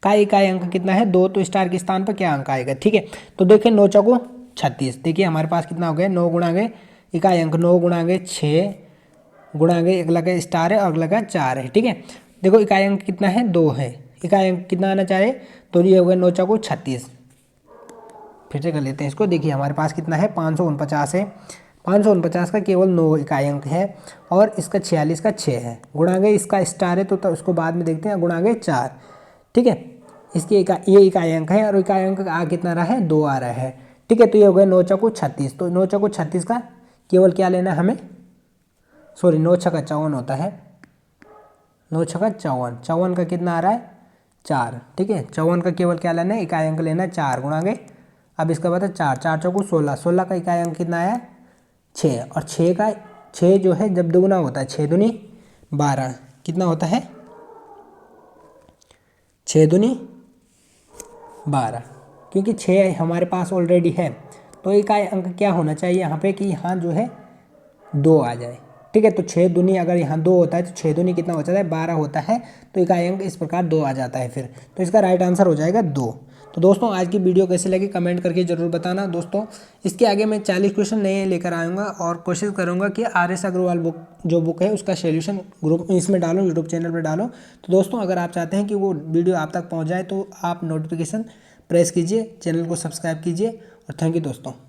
का इकाई अंक कितना है 2, तो स्टार के स्थान पर क्या अंक आएगा। ठीक है, तो देखिए 9 चौको 36। देखिए हमारे पास कितना हो गया 9 गुणागे इकाई अंक 9 गुणागे 6 गुणागे अगला का स्टार है और अगला का 4 है। ठीक है, देखो इकाई अंक कितना है 2 है, इकाई अंक कितना आना चाह रहे, तो ये हो गया 9 चौको 36। फिर से कर लेते हैं इसको। देखिए हमारे पास कितना है 549 है, 549 का केवल 9 इकाई अंक है और इसका 46 का 6 है, गुणागे इसका स्टार है तो उसको बाद में देखते हैं, गुणागे 4। ठीक है, इसकी ये इकाई अंक है और इकाई अंक आ कितना रहा है 2 आ रहा है। ठीक है, तो ये हो गया 9 चौको 36। तो 9 चौको 36 का केवल क्या लेना है हमें, सॉरी 9 छक्का 54 होता है, 9 छक्का 54, 54 का कितना आ रहा है 4। ठीक है, 54 का केवल क्या लेना है इकाई अंक लेना है 4 गुणागे, अब इसका बता 4, 4 चौको 16, 16 का इकाई अंक कितना आया 6, और 6 जो है जब दुगुना होता है 6 दूनी 12, कितना होता है 6 दूनी 12, क्योंकि 6 हमारे पास ऑलरेडी है, तो इकाई अंक क्या होना चाहिए यहाँ पे कि यहाँ जो है 2 आ जाए। ठीक है, तो 6 दूनी अगर यहाँ 2 होता है तो 6 दूनी कितना हो जाता है 12 होता है, तो इकाई अंक इस प्रकार 2 आ जाता है फिर, तो इसका राइट आंसर हो जाएगा 2। तो दोस्तों आज की वीडियो कैसी लगी कमेंट करके ज़रूर बताना दोस्तों। इसके आगे मैं 40 क्वेश्चन नए लेकर आऊँगा और कोशिश करूँगा कि RS अग्रवाल बुक है उसका सोल्यूशन ग्रुप इसमें डालो, यूट्यूब चैनल पर डालो। तो दोस्तों अगर आप चाहते हैं कि वो वीडियो आप तक पहुँच जाए तो आप नोटिफिकेशन प्रेस कीजिए, चैनल को सब्सक्राइब कीजिए और थैंक यू दोस्तों।